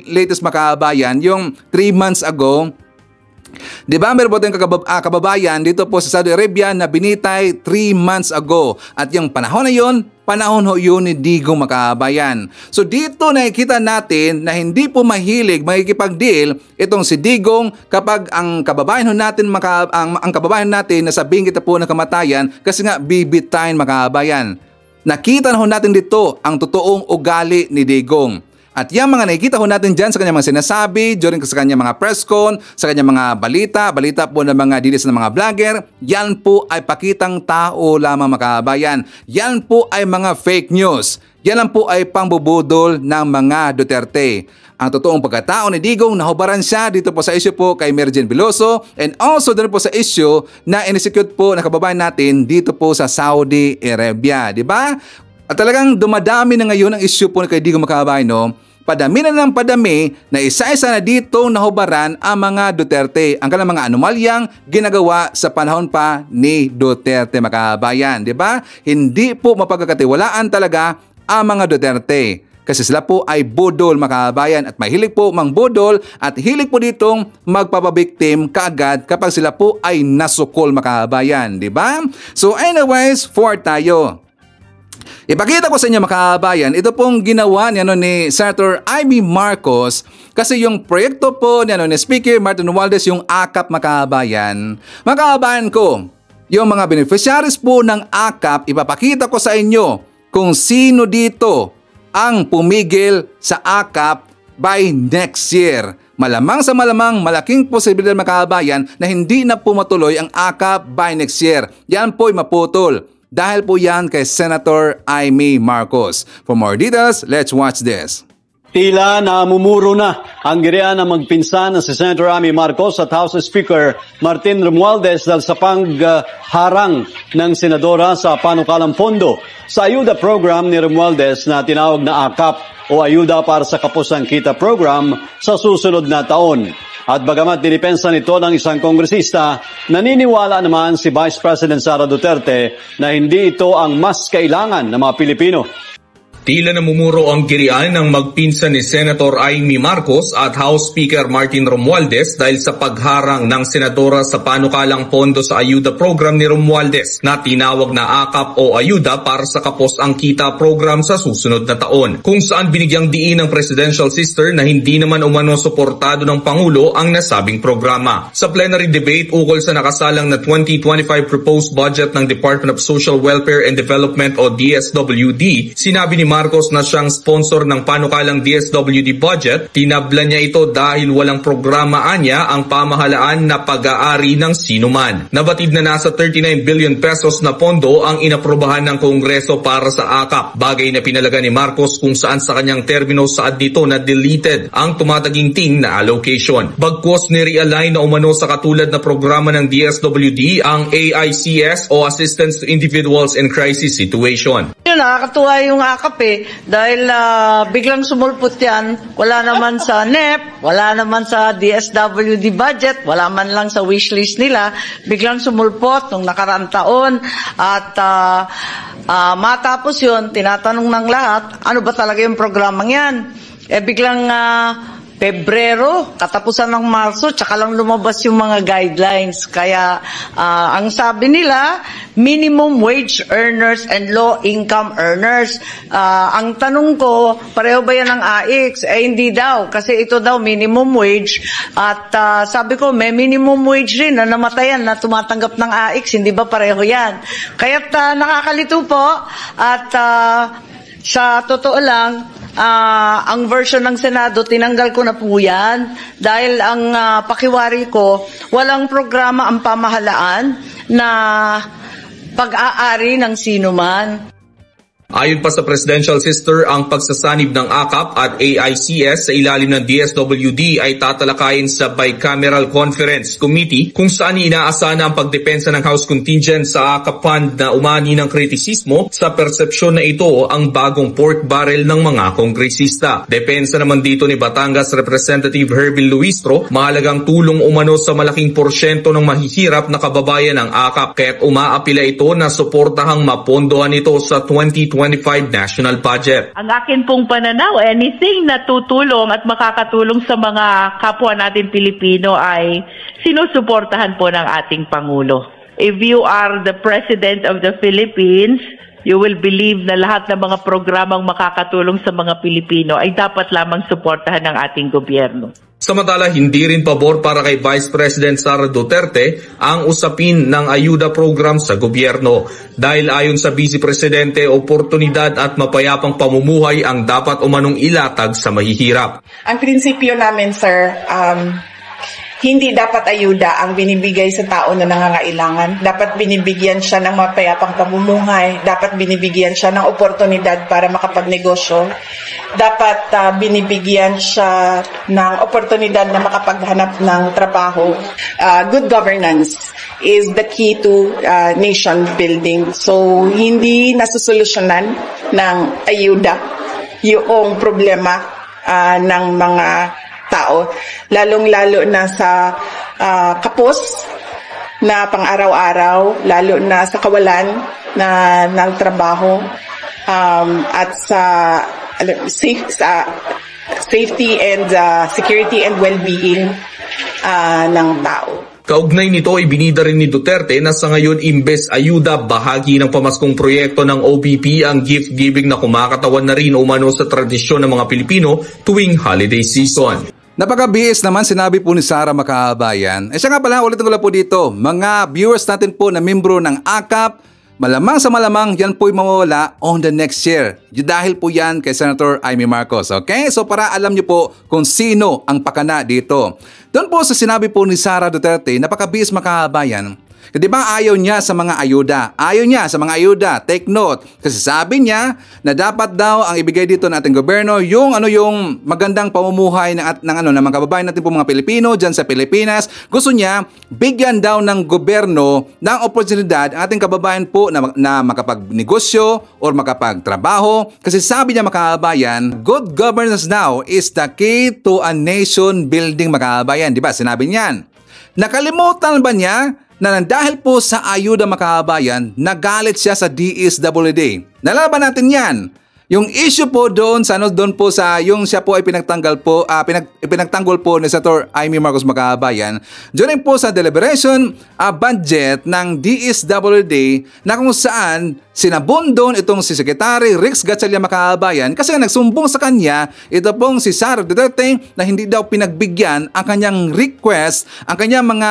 latest, makabayan, yung 3 months ago. Diba, meron po tayong kababayan dito po sa Saudi Arabia na binitay 3 months ago. At yung panahon na yun, panahon ho yun ni Digong, makabayan. So dito nakikita natin na hindi po mahilig makikipag-deal itong si Digong kapag ang kababayan natin na sabing kita po ng kamatayan kasi nga bibitayin, makabayan. Nakita na ho natin dito ang totoong ugali ni Digong. At yung mga nakikita ho natin dyan sa kanyang mga sinasabi, during sa kanyang mga press con, sa kanyang mga balita po ng mga dilis ng mga vlogger, yan po ay pakitang tao lamang, makabayan. Yan po ay mga fake news. Yan lang po ay pangbubudol ng mga Duterte. Ang totoong pagkatao ni Digong, nahubaran siya dito po sa issue po kay Mary Jane Veloso and also dito po sa issue na in-execute po na kababayan natin dito po sa Saudi Arabia. Diba? At talagang dumadami na ngayon ang issue po kay Digong, makabayan, no? Padami na ng padami na isa-isa na dito nahubaran ang mga Duterte. Ang kanilang mga anomalyang ginagawa sa panahon pa ni Duterte, makabayan. Diba? Hindi po mapagkakatiwalaan talaga ang mga Duterte. Kasi sila po ay budol, makabayan, at mahilig po mangbudol at hilig po ditong magpapabiktim kaagad kapag sila po ay nasukol, makabayan. Diba? So anyways, tayo. Ipakita ko sa inyo, makabayan, ito pong ginawa ni Senator Amy Marcos kasi yung proyekto po ni Speaker Martin Romualdez, yung AKAP, makabayan. Makabayan ko, yung mga beneficiaries po ng AKAP, ipapakita ko sa inyo kung sino dito ang pumigil sa AKAP by next year. Malamang sa malamang, malaking posibilidad, makabayan, na hindi na pumatuloy ang AKAP by next year. Yan po ay maputol. dahil po yan kay Senator Amy Marcos. For more details, let's watch this. Tila namumuro na ang girian ng magpinsan na si Senator Amy Marcos at House Speaker Martin Romualdez dahil sa pangharang ng senadora sa panukalang pondo sa ayuda program ni Romualdez na tinawag na AKAP o Ayuda para sa Kapusang Kita program sa susunod na taon. At bagamat dinipensa nito ng isang kongresista, naniniwala naman si Vice President Sara Duterte na hindi ito ang mas kailangan ng mga Pilipino. Tila namumuro ang girian ng magpinsan ni Senator Amy Marcos at House Speaker Martin Romualdez dahil sa pagharang ng senadora sa panukalang pondo sa ayuda program ni Romualdez na tinawag na AKAP o Ayuda para sa Kapos ang Kita program sa susunod na taon, kung saan binigyang diin ng presidential sister na hindi naman umano suportado ng Pangulo ang nasabing programa. Sa plenary debate ukol sa nakasalang na 2025 proposed budget ng Department of Social Welfare and Development o DSWD, sinabi ni Marcos na siyang sponsor ng panukalang DSWD budget. Tinabla niya ito dahil walang programa niya ang pamahalaan na pag-aari ng sinuman. Nabatid na nasa 39 billion pesos na pondo ang inaprobahan ng Kongreso para sa AKAP, bagay na pinalaga ni Marcos kung saan sa kanyang termino saad dito na deleted ang tumataginting na allocation. Bagkos ni-realign na umano sa katulad na programa ng DSWD ang AICS o Assistance to Individuals in Crisis Situation. Nakakatuwa yung AKAP dahil biglang sumulpot yan. Wala naman sa NEP, wala naman sa DSWD budget, wala man lang sa wishlist nila. Biglang sumulpot nung nakaraang taon at matapos yun, tinatanong ng lahat, ano ba talaga yung programang yan? Biglang Pebrero, katapusan ng Marso, tsaka lang lumabas yung mga guidelines. Kaya ang sabi nila, minimum wage earners and low income earners. Ang tanong ko, pareho ba yan ng AIX? Hindi daw, kasi ito daw minimum wage. At sabi ko, may minimum wage rin na namatayan na tumatanggap ng AIX. Hindi ba pareho yan? Kaya't nakakalito po. At sa totoo lang, ang version ng Senado, tinanggal ko na po yan dahil ang pakiwari ko, walang programa ang pamahalaan na pag-aari ng sinuman. Ayon pa sa presidential sister, ang pagsasanib ng AKAP at AICS sa ilalim ng DSWD ay tatalakayin sa Bicameral Conference Committee kung saan inaasahan ang pagdepensa ng House Contingent sa AKAP Fund na umani ng kritisismo sa persepsyon na ito ang bagong pork barrel ng mga kongresista. Depensa naman dito ni Batangas Representative Herbie Luistro, mahalagang tulong umano sa malaking porsyento ng mahihirap na kababayan ng AKAP kaya't umaapila ito na suportahang mapondohan ito sa 2025 national budget. Ang akin pong pananaw, anything na tutulong at makakatulong sa mga kapwa natin Pilipino ay sinusuportahan po ng ating Pangulo. If you are the President of the Philippines, you will believe na lahat ng mga programang makakatulong sa mga Pilipino ay dapat lamang suportahan ng ating gobyerno. Samantala, hindi rin pabor para kay Vice President Sara Duterte ang usapin ng ayuda program sa gobyerno. Dahil ayon sa Vice Presidente, oportunidad at mapayapang pamumuhay ang dapat umanong ilatag sa mahihirap. Ang prinsipyo namin, sir, hindi dapat ayuda ang binibigay sa tao na nangangailangan. Dapat binibigyan siya ng mapayapang pamumuhay. Dapat binibigyan siya ng oportunidad para makapagnegosyo. Dapat binibigyan siya ng oportunidad na makapaghanap ng trabaho. Good governance is the key to nation building. So, hindi nasusolusyonan ng ayuda yung problema ng mga tao, lalong-lalo na sa kapos na pang-araw-araw, lalo na sa kawalan ng trabaho at sa safety and security and well-being ng tao. Kaugnay nito, ibinida rin ni Duterte na sa ngayon imbes ayuda, bahagi ng pamaskong proyekto ng OBP ang gift-giving na kumakatawan na rin umano sa tradisyon ng mga Pilipino tuwing holiday season. Napaka-BS naman sinabi po ni Sara Makabayan. Siya nga pala, ulitin ko lang po dito, mga viewers natin po na membro ng AKAP, malamang sa malamang yan po'y mawawala on the next year. Dahil po yan kay Senator Amy Marcos. Okay? So para alam niyo po kung sino ang pakana dito. Doon po sa sinabi po ni Sara Duterte, napaka-BS Makabayan, Di ba ayaw niya sa mga ayuda? Ayaw niya sa mga ayuda. Take note. Kasi sabi niya na dapat daw ang ibigay dito ng ating gobyerno yung magandang pamumuhay ng mga kababayan natin po mga Pilipino dyan sa Pilipinas. Gusto niya bigyan daw ng gobyerno ng oportunidad ang ating kababayan po na makapagnegosyo or makapagtrabaho. Kasi sabi niya mga kababayan, good governance now is the key to a nation building mga kababayan. Di ba? Sinabi niyan. Nakalimutan ba niya na dahil po sa ayuda mga kababayan, nagalit siya sa DSWD. Nalalaban natin yan. Yung issue po doon po sa yung siya po ay pinagtanggol po ni Senator Amy Marcos mga kababayan during po sa deliberation budget ng DSWD na kung saan sinabon doon itong si Secretary Rex Gatchalian mga kababayan kasi nagsumbong sa kanya ito pong si Sara Duterte na hindi daw pinagbigyan ang kanyang request, ang kanyang mga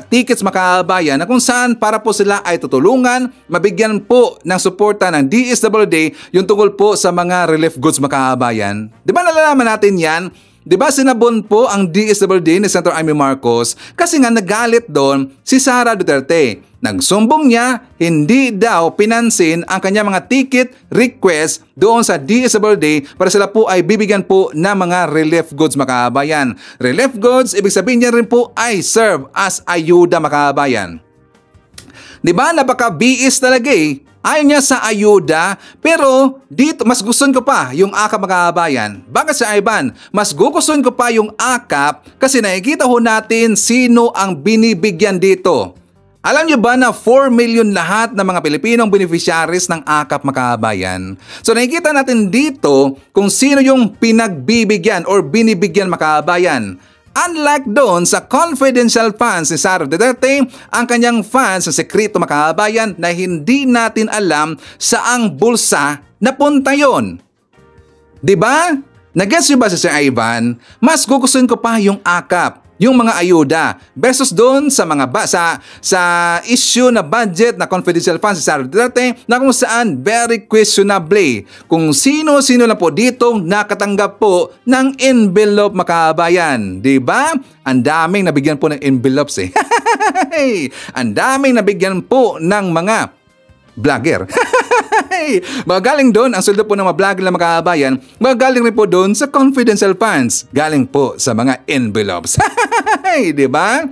tickets mga kababayan na kung saan para po sila ay tutulungan, mabigyan po ng suporta ng DSWD yung tungkol po sa mga relief goods mga kababayan. Di ba nalalaman natin yan? Di ba sinabon po ang DSWD ni Senator Amy Marcos kasi nga nagalit doon si Sara Duterte. Nagsumbong niya, hindi daw pinansin ang kanyang mga ticket request doon sa DSWD para sila po ay bibigyan po ng mga relief goods mga kababayan. Relief goods, ibig sabihin niya rin po ay serve as ayuda mga kababayan. Di ba napaka-BS talaga eh. Ayaw niya sa ayuda, pero dito mas gustuhan ko pa yung AKAP mga kababayan. Bakit sa Ivan? Mas gugustuhan ko pa yung AKAP kasi nakikita ho natin sino ang binibigyan dito. Alam niyo ba na 4 million lahat ng mga Pilipinong beneficiaries ng AKAP mga kababayan? So nakikita natin dito kung sino yung pinagbibigyan or binibigyan mga kababayan. Unlike doon sa confidential funds ni Sara Duterte, ang kanyang funds sa sekreto mga kababayan na hindi natin alam saang bulsa napunta yon. Diba? Nag-guess nyo ba si Sir Ivan? Mas gugustuhin ko pa yung AKAP, yung mga ayuda versus doon sa mga sa issue na budget na confidential funds si Sara Duterte na kung saan very questionably kung sino-sino lang po dito nakatanggap po ng envelope mga kababayan. Diba? Ang daming nabigyan po ng envelopes eh. Ang daming nabigyan po ng mga vlogger. Magaling doon ang sweldo po ng mga vlogger na mga kababayan, magaling rin po doon sa confidential funds. Galing po sa mga envelopes. Diba?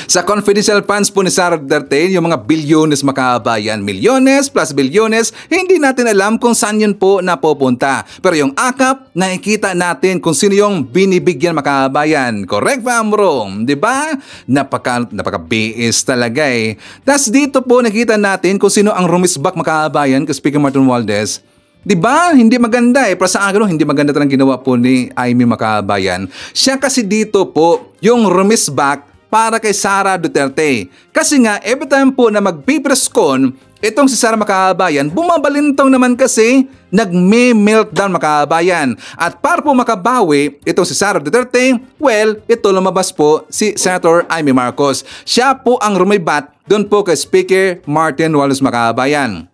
Sa confidential funds po ni Sara Duterte, yung mga bilyones mga kababayan, milyones plus bilyones, hindi natin alam kung saan yun po napupunta. Pero yung AKAP, nakikita natin kung sino yung binibigyan mga kababayan. Correct ba, Amrong? Diba? Napaka-BS talaga eh. Tapos dito po nakita natin kung sino ang rumisbak mga kababayan, kay Speaker Martin Romualdez. Diba? Hindi maganda eh. Para sa akin, hindi maganda talagang ginawa po ni Amy mga kababayan. Siya kasi dito po yung rumisbak para kay Sara Duterte. Kasi nga, every time po na magpipreskon, itong si Sara makabayan, bumabalintong naman kasi nagme-meltdown makabayan. At para po makabawi, itong si Sara Duterte, well, ito lumabas po si Senator Amy Marcos. Siya po ang rumibat doon po kay Speaker Martin Romualdez makabayan.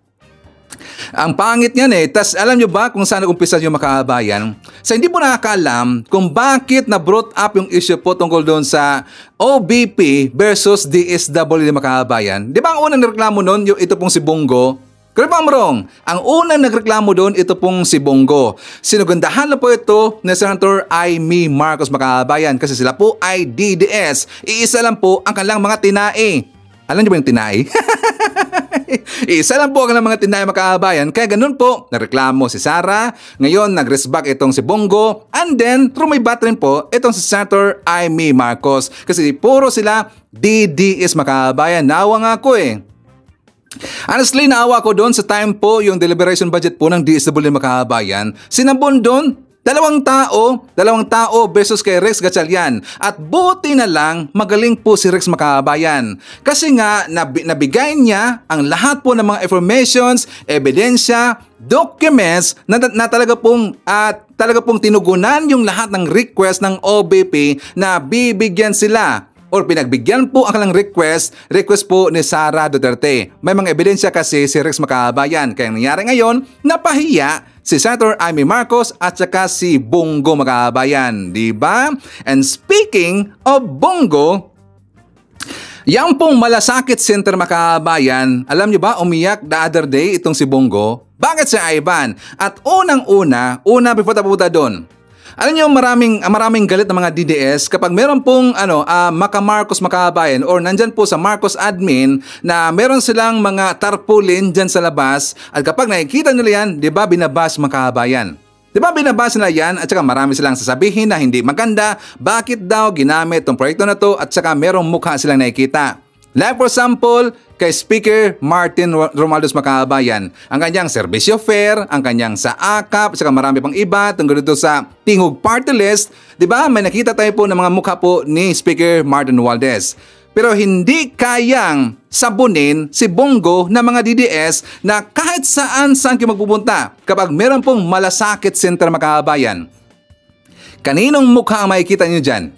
Ang pangit niyan eh. Tas alam nyo ba kung saan nag-umpisa yung makabayan? Sa hindi po nakakaalam kung bakit na-brought up yung issue po tungkol doon sa OBP versus DSWD makabayan. Di ba ang unang nagreklamo doon, yung ito pong si Bongo? Correct ba, Amrong? Ang unang nagreklamo doon, ito pong si Bongo. Sinugundahan na po ito ni Senator Amy Marcos makabayan kasi sila po ay DDS. Iisa lang po ang kanilang mga tinae. Alam niyo ba yung tinae? Isa lang po ang mga tindahan makabayan. Kaya ganun po, nareklamo si Sara. Ngayon, nag-resback itong si Bongo. And then, rumibat rin po itong si Senator Amy Marcos. Kasi puro sila DDS makabayan. Naawa nga ako eh. Honestly, naawa ko doon sa time po yung deliberation budget po ng DSWD makabayan. Sinabon doon, dalawang tao versus kay Rex Gatchalian. At buti na lang magaling po si Rex makabayan. Kasi nga nabigay niya ang lahat po ng mga informations, ebidensya, documents na talaga pong tinugunan yung lahat ng request ng OBP na bibigyan sila. Or pinagbigyan po ang kanilang request po ni Sara Duterte. May mga ebidensya kasi si Rex makabayan. Kaya nangyari ngayon, napahiya si Senator Amy Marcos at saka si Bongo makabayan. Diba? And speaking of Bongo, Yang pong Malasakit Center makabayan, alam nyo ba umiyak the other day itong si Bongo? Bakit si Ivan? At una before taputa doon. Alam nyo maraming galit ng mga DDS kapag meron pong Marcos makabayan or nandyan po sa Marcos admin na meron silang mga tarpaulin dyan sa labas at kapag nakikita nila yan, di ba binabas makabayan? Di ba binabasa na yan at saka marami silang sasabihin na hindi maganda, bakit daw ginamit tong proyekto na to at saka merong mukha silang nakikita. Like for example, kay Speaker Martin Romualdez makabayan, ang kanyang serbisyo fair, ang kanyang sa AKAP, at saka marami pang iba tungkol dito sa Tingog Party List. Di ba may nakita tayo po ng mga mukha po ni Speaker Martin Romualdez. Pero hindi kayang sabunin si Bongo na mga DDS na kahit saan kayo magpupunta kapag meron pong Malasakit Center makabayan. Kaninong mukha ang makikita nyo dyan?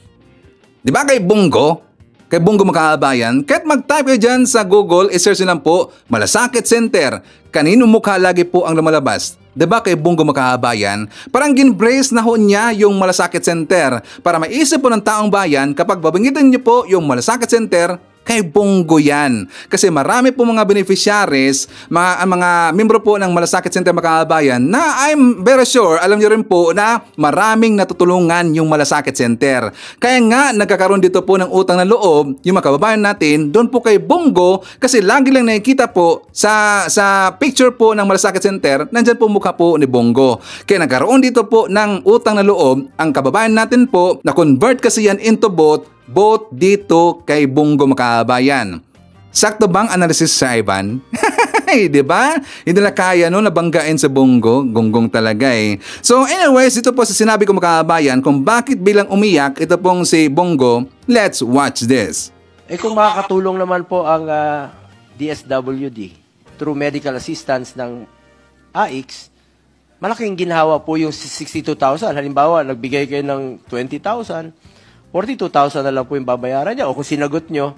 Di ba kay Bongo? Kay Bongo makabayan, kahit mag-type kayo dyan sa Google, i-search nyo lang po Malasakit Center. Kaninong mukha lagi po ang lumalabas? Diba kay Bongo makabayan, parang ginbrace na ho niya yung Malasakit Center para maisip po ng taong bayan kapag babanggitin niyo po yung Malasakit Center, kay Bongo yan. Kasi marami po mga beneficiaries, mga membro po ng Malasakit Center makabayan na I'm very sure, alam niyo rin po na maraming natutulungan yung Malasakit Center. Kaya nga nagkakaroon dito po ng utang na loob yung mga kababayan natin doon po kay Bongo kasi lagi lang nakikita po sa picture po ng Malasakit Center, nandyan po mukha po ni Bongo. Kaya nagkaroon dito po ng utang na loob ang kababayan natin po na convert kasi yan into vote dito kay Bongo makabayan. Sakto bang analysis sa Ivan? Di ba? Hindi na kaya nabanggain sa Bongo. Gonggong talaga eh. So anyways, ito po sa sinabi ko makabayan kung bakit bilang umiyak ito pong si Bongo. Let's watch this. Kung makakatulong naman po ang DSWD through medical assistance ng AIX, malaking ginhawa po yung 62,000. Halimbawa, nagbigay kayo ng 20,000, 42,000 na lang po yung babayaran niya. O kung sinagot nyo,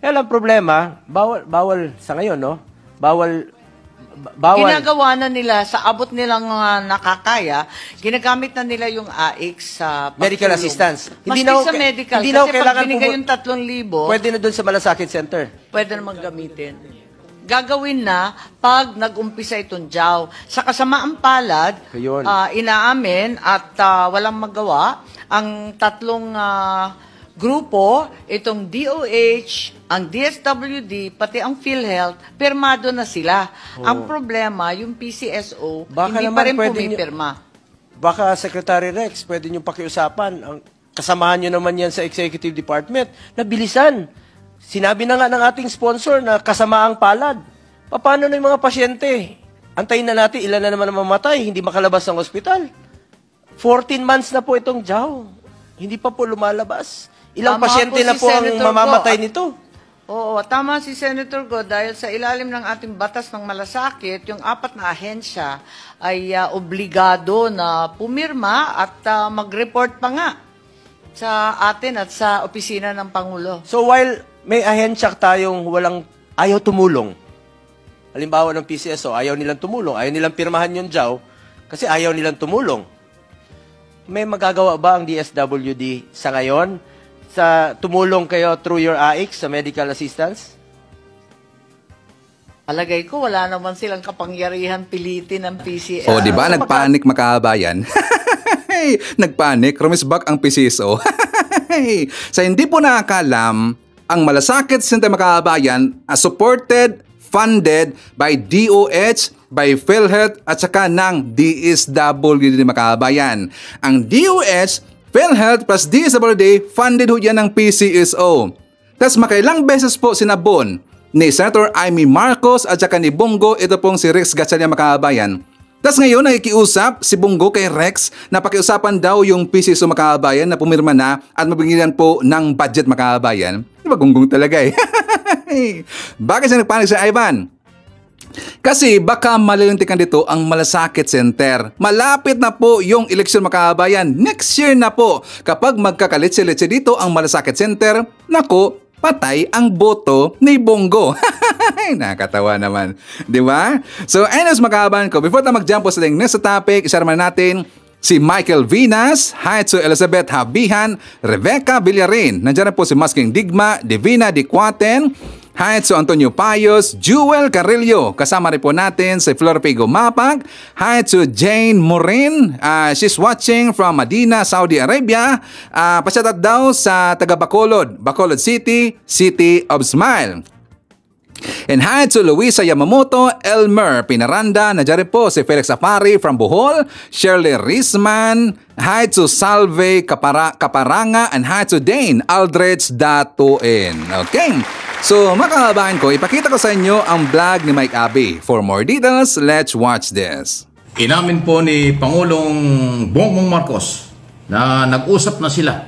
lang problema, bawal sa ngayon, no? Bawal. Ginagawa na nila, sa abot nilang nakakaya, ginagamit na nila yung AIX sa medical assistance. Hindi na sa medical. Hindi kasi na kailangan pag binigay yung 3,000, pwede na doon sa Malasakit Center. Pwede na maggamitin. Gagawin na pag nag-umpisa itong JAW. Sa kasamaang palad, inaamin at walang magawa, ang tatlong grupo, itong DOH, ang DSWD, pati ang PhilHealth, pirmado na sila. Ang problema, yung PCSO, hindi pa rin pumipirma. Baka Secretary Rex, pwede nyo pakiusapan. Kasamahan nyo naman yan sa Executive Department na bilisan. Sinabi na nga ng ating sponsor na kasamaang palad. Paano na yung mga pasyente? Antayin na natin, ilan na naman ang mamatay, hindi makalabas ng ospital. 14 months na po itong JAW. Hindi pa po lumalabas. Ilang pasyente na po ang mamamatay nito. Oo, tama si Senator Go dahil sa ilalim ng ating batas ng malasakit, yung 4 na ahensya ay obligado na pumirma at mag-report pa nga sa atin at sa opisina ng Pangulo. So while may ahensya tayong ayaw tumulong, halimbawa ng PCSO, ayaw nilang tumulong, ayaw nilang pirmahan yung JAW kasi ayaw nilang tumulong. May magagawa ba ang DSWD sa ngayon sa tumulong kayo through your AIX sa medical assistance? Palagay ko, wala naman silang kapangyarihan pilitin ng PCSO. O, di ba? Nagpanik makabayan. Nagpanik, rumisbak ang PCSO. Sa hindi po nakakalam, ang Malasakit Center makabayan supported, funded by DOH, by PhilHealth at saka ng DSWD makabayan. Ang DOH, PhilHealth plus DSWD funded ho yan ng PCSO. Tapos makailang beses po sinabon ni Senator Amy Marcos at saka ni Bongo ito pong si Rex Gatchalian makabayan. Tapos ngayon nakikiusap si Bongo kay Rex na pakiusapan daw yung PCSO makabayan na pumirma na at mabigyan po ng budget makabayan. Diba gunggong talaga eh. Bakit siya nagpanik si Ivan? Kasi baka malilintikan dito ang Malasakit Center. Malapit na po yung eleksyon makabayan. Next year na po. Kapag magkakalitsi-litsi dito ang Malasakit Center, naku, patay ang boto ni Bongo. Nakakatawa naman. Di ba? So, anyways makabayan ko, before tayo mag-jump po sa next topic, isa naman natin, si Michael Vinas, hi to Elizabeth Habihan, Rebecca Villarin, nandiyan po si Masking Digma, Divina Dicuaten, hi to Antonio Payos, Jewel Carrillo, kasama rin po natin si Flor Pigo Mapag, hi to Jane Morin, she's watching from Medina, Saudi Arabia, pasyatat daw sa taga Bacolod, Bacolod City, City of Smile. And hi to Luisa Yamamoto, Elmer Pinaranda, nandiyan po si Felix Afari from Bohol, Shirley Risman, hi to Salve Kaparanga, and hi to Dane Aldrich Datuin. Okay, so mga kababayan ko, ipakita ko sa inyo ang vlog ni Mike Abe. For more details, let's watch this. Inamin po ni Pangulong Bongbong Marcos na nag-usap na sila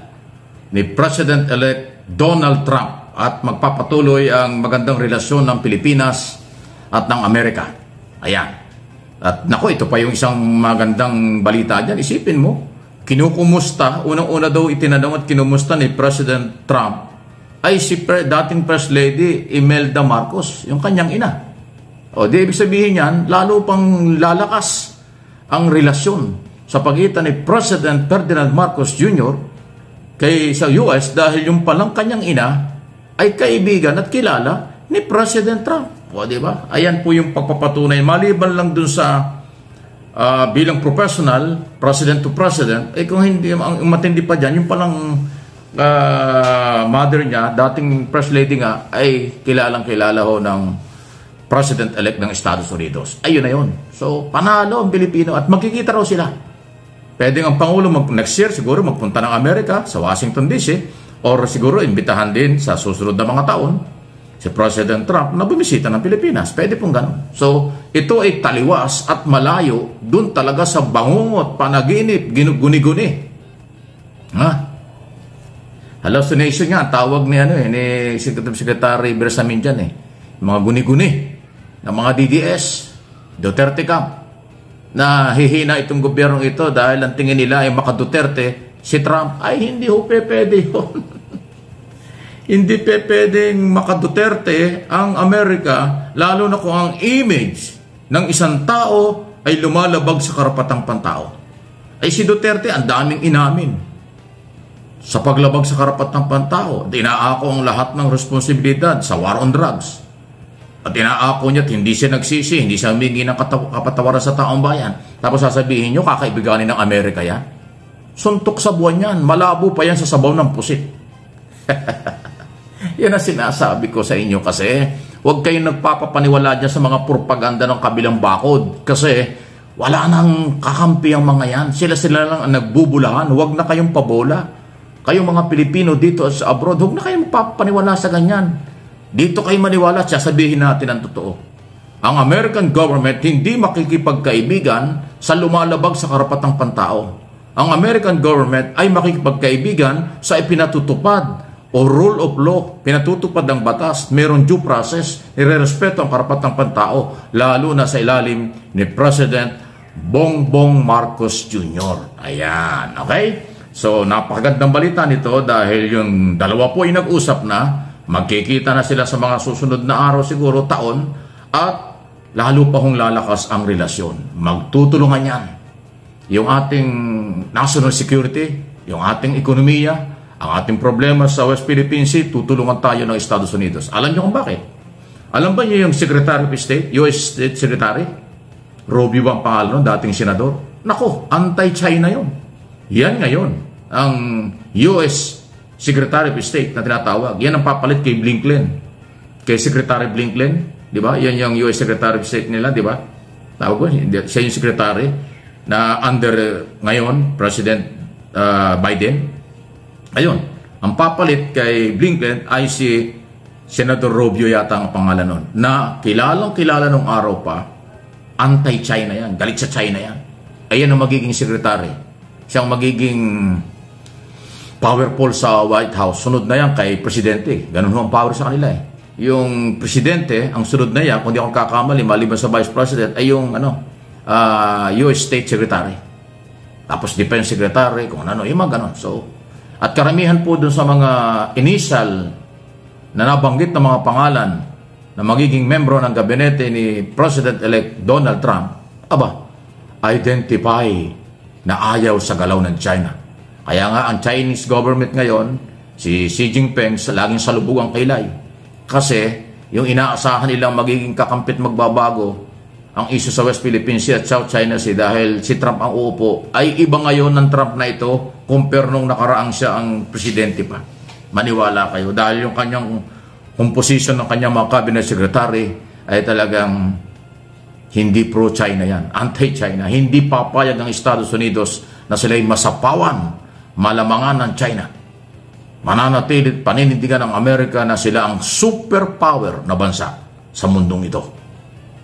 ni President-elect Donald Trump at magpapatuloy ang magandang relasyon ng Pilipinas at ng Amerika. Ayan. At nako, ito pa yung isang magandang balita dyan. Isipin mo, kinukumusta, unang-una daw itinanong at kinumusta ni President Trump ay si dating First Lady Imelda Marcos, yung kanyang ina. O di ibig sabihin yan, lalo pang lalakas ang relasyon sa pagitan ni President Ferdinand Marcos Jr. sa US dahil yung palang kanyang ina ay kaibigan at kilala ni President Trump. O, di ba? Ayan po yung pagpapatunay. Maliban lang dun sa bilang professional, president to president, kung hindi, ang matindi pa dyan, yung palang mother niya, dating First Lady nga, ay kilalang-kilala ho ng President-elect ng Estados Unidos. Ayun na yun. So, panalo ang Pilipino at magkikita raw sila. Pwede ang Pangulo next year, siguro magpunta ng Amerika sa Washington DC, or siguro imbitahan din sa susunod na mga taon si President Trump na bumisita ng Pilipinas. Pwede pong ganun. So, ito ay taliwas at malayo dun talaga sa bangungot, panaginip, guni-guni. Ha? Hallucination nga, tawag ni, ni Secretary Bersamin dyan mga guni-guni ng mga DDS, Duterte Camp, na hihina itong gobyernong ito dahil ang tingin nila ay maka-Duterte, si Trump, ay hindi ho pwede yun. Hindi pwedeng maka-Duterte ang Amerika, lalo na kung ang image ng isang tao ay lumalabag sa karapatang pantao. Ay si Duterte, ang daming inamin sa paglabag sa karapatang pantao. Dinaako ang lahat ng responsibilidad sa war on drugs. At dinaako niya at hindi siya nagsisi, hindi siya humingi ng kapatawaran sa taong bayan. Tapos sasabihin niyo, kakaibiganin ng Amerika yan? Suntok sa buwan yan. Malabo pa yan sa sabaw ng pusit. Yan ang sinasabi ko sa inyo kasi huwag kayong nagpapapaniwala dyan sa mga propaganda ng kabilang bakod. Kasi wala nang kakampi ang mga yan. Sila lang ang nagbubulahan. Huwag na kayong pabola. Kayong mga Pilipino dito sa abroad, huwag na kayong magpapaniwala sa ganyan. Dito kayo maniwala at sasabihin natin ang totoo. Ang American government hindi makikipagkaibigan sa lumalabag sa karapatang pantao. Ang American government ay makikipagkaibigan sa ipinatutupad o rule of law, pinatutupad ng batas, mayroong due process, nire-respeto ang karapatang pantao, lalo na sa ilalim ni President Bongbong Marcos Jr. Ayan, okay? So, napakagandang balita nito dahil yung dalawa po ay nag-usap na, magkikita na sila sa mga susunod na araw siguro, taon, at lalo pa hong lalakas ang relasyon. Magtutulungan yan. Yung ating national security, yung ating ekonomiya, ang ating problema sa West Philippine Sea, tutulungan tayo ng Estados Unidos. Alam niyo kung bakit? Alam ba niyo yung Secretary of State, US State Secretary? Rubio ang pangalan, dating senador. Nako, anti-China yun. Yan ngayon, ang US Secretary of State na tinatawag. Yan ang papalit kay Blinken. Kay Secretary Blinken, di ba? Yan yung US Secretary of State nila, di ba? Tawag ko, siya yung Secretary na under ngayon, President Biden. Ayun, ang papalit kay Blinken ay si Senator Rubio yata ang pangalan nun, na kilalang-kilala nung araw pa, anti-China yan, galit sa China yan. Ayan ang magiging secretary. Siyang magiging powerful sa White House. Sunod na yan kay Presidente. Ganun ang power sa kanila eh. Yung Presidente, ang sunod na yan, kung di ako kakamali, maliban sa Vice President, ay yung US State Secretary. Tapos Defense Secretary, kung ano, yung mga ganun. So, at karamihan po dun sa mga initial na nabanggit na mga pangalan na magiging membro ng gabinete ni President-elect Donald Trump, identify na ayaw sa galaw ng China. Kaya nga ang Chinese government ngayon, si Xi Jinping, laging salubog ang kilay. Kasi yung inaasahan nilang magiging kakampit magbabago ang issue sa West Philippine Sea at South China Sea dahil si Trump ang uupo, ay iba ngayon ng Trump na ito compare nung nakaraang siya ang presidente pa. Maniwala kayo dahil yung kanyang composition ng kanyang mga cabinet secretary ay talagang hindi pro-China yan, anti-China. Hindi papayag ng Estados Unidos na sila'y masapawan, malamangan ng China. Mananatilit paninindigan ng Amerika na sila ang superpower na bansa sa mundong ito.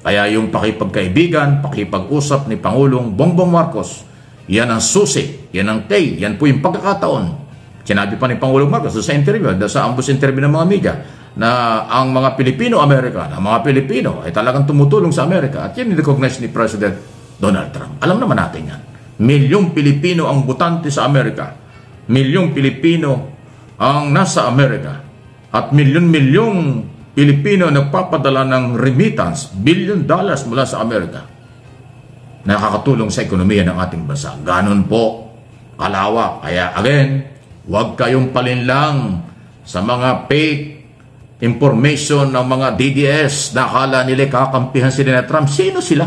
Kaya yung pakipagkaibigan, pakipag-usap ni Pangulong Bongbong Marcos, yan ang susi, yan ang kay, yan po yung pagkakataon. Sinabi pa ni Pangulong Marcos sa interview, sa ambush interview ng mga media, na ang mga Pilipino-American, ang mga Pilipino ay talagang tumutulong sa Amerika at yan ni-recognize ni President Donald Trump. Alam naman natin yan. Milyong Pilipino ang butante sa Amerika. Milyong Pilipino ang nasa Amerika. At milyon-milyong Pilipino nagpapadala ng remittance, $1 billion mula sa Amerika. Nakakatulong sa ekonomiya ng ating bansa. Ganon po kalawak. Kaya again, huwag kayong palinlang sa mga fake information ng mga DDS na akala nila kakampihan sila na Trump. Sino sila?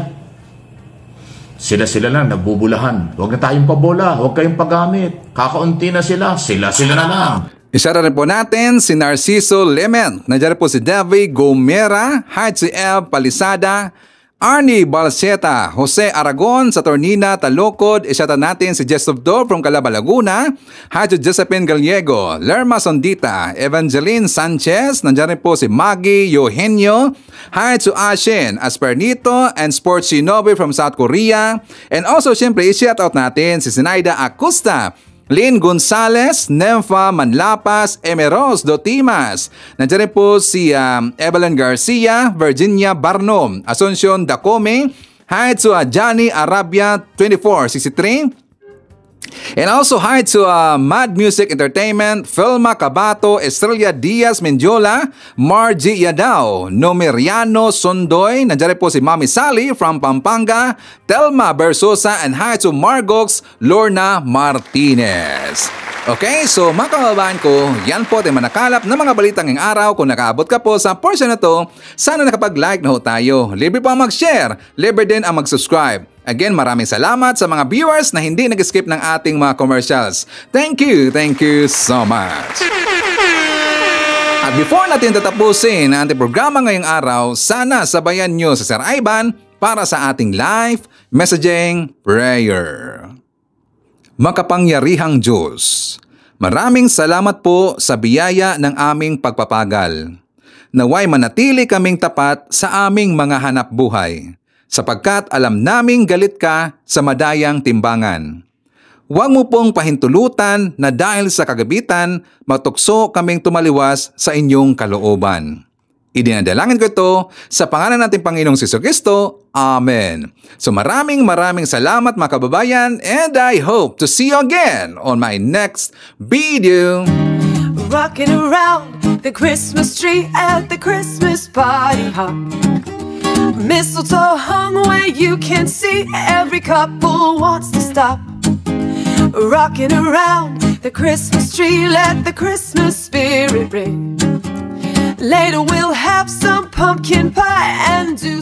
Sila lang nagbubulahan. Huwag na tayong pabola, huwag kayong paggamit. Kakaunti na sila na lang. Isara rin po natin si Narciso Lemen. Nandiyan po si David Gomera, HCF Palisada, Arnie Balseta, Jose Aragon sa Tornina, Talocod. Isyata natin si Jesubdo from Calaba, Laguna, Hajo Josephine Gallego, Lerma Sondita, Evangeline Sanchez. Nandiyan rin po si Maggie Eugenio, Hajo Ashen, Aspernito, and Sports Shinobi from South Korea. And also, syempre, i-shoutout natin si Sinaida Acosta, Lynn Gonzalez, Nemfa Manlapas, Emeros Dotimas. Nandiyan rin po si Evelyn Garcia, Virginia Barnom, Asuncion Dacome, hi to Johnny Arabia 2463. And also hi to Mad Music Entertainment, Filma Cabato, Estrella Diaz Mendiola, Margie Yadao, Nomeriano Sondoy. Nandiyan rin po si Mami Sally from Pampanga, Telma Bersosa, and hi to Margox Lorna Martinez. Okay, so mga kababayan ko, yan po tayo manakalap ng mga balitang ngayong araw. Kung nakaabot ka po sa portion na to, sana nakapag-like na ho tayo. Libre po ang mag-share, libre din ang mag-subscribe. Again, maraming salamat sa mga viewers na hindi nag-skip ng ating mga commercials. Thank you so much. At before natin tatapusin ang ating programa ngayong araw, sana sabayan nyo sa Sir Ivan para sa ating live messaging prayer. Makapangyarihang Diyos, maraming salamat po sa biyaya ng aming pagpapagal. Naway manatili kaming tapat sa aming mga hanap buhay, sapagkat alam naming galit ka sa madayang timbangan. Huwag mo pong pahintulutan na dahil sa kagabitan, matukso kaming tumaliwas sa inyong kalooban. Idinadalangin ko ito sa pangalan nating Panginoong Jesucristo. Amen. So maraming salamat mga kababayan, and I hope to see you again on my next video. Rocking around the Christmas tree at the Christmas party hop. Mistletoe hung where you can see, every couple wants to stop. Rocking around the Christmas tree, let the Christmas spirit ring. Later we'll have some pumpkin pie and do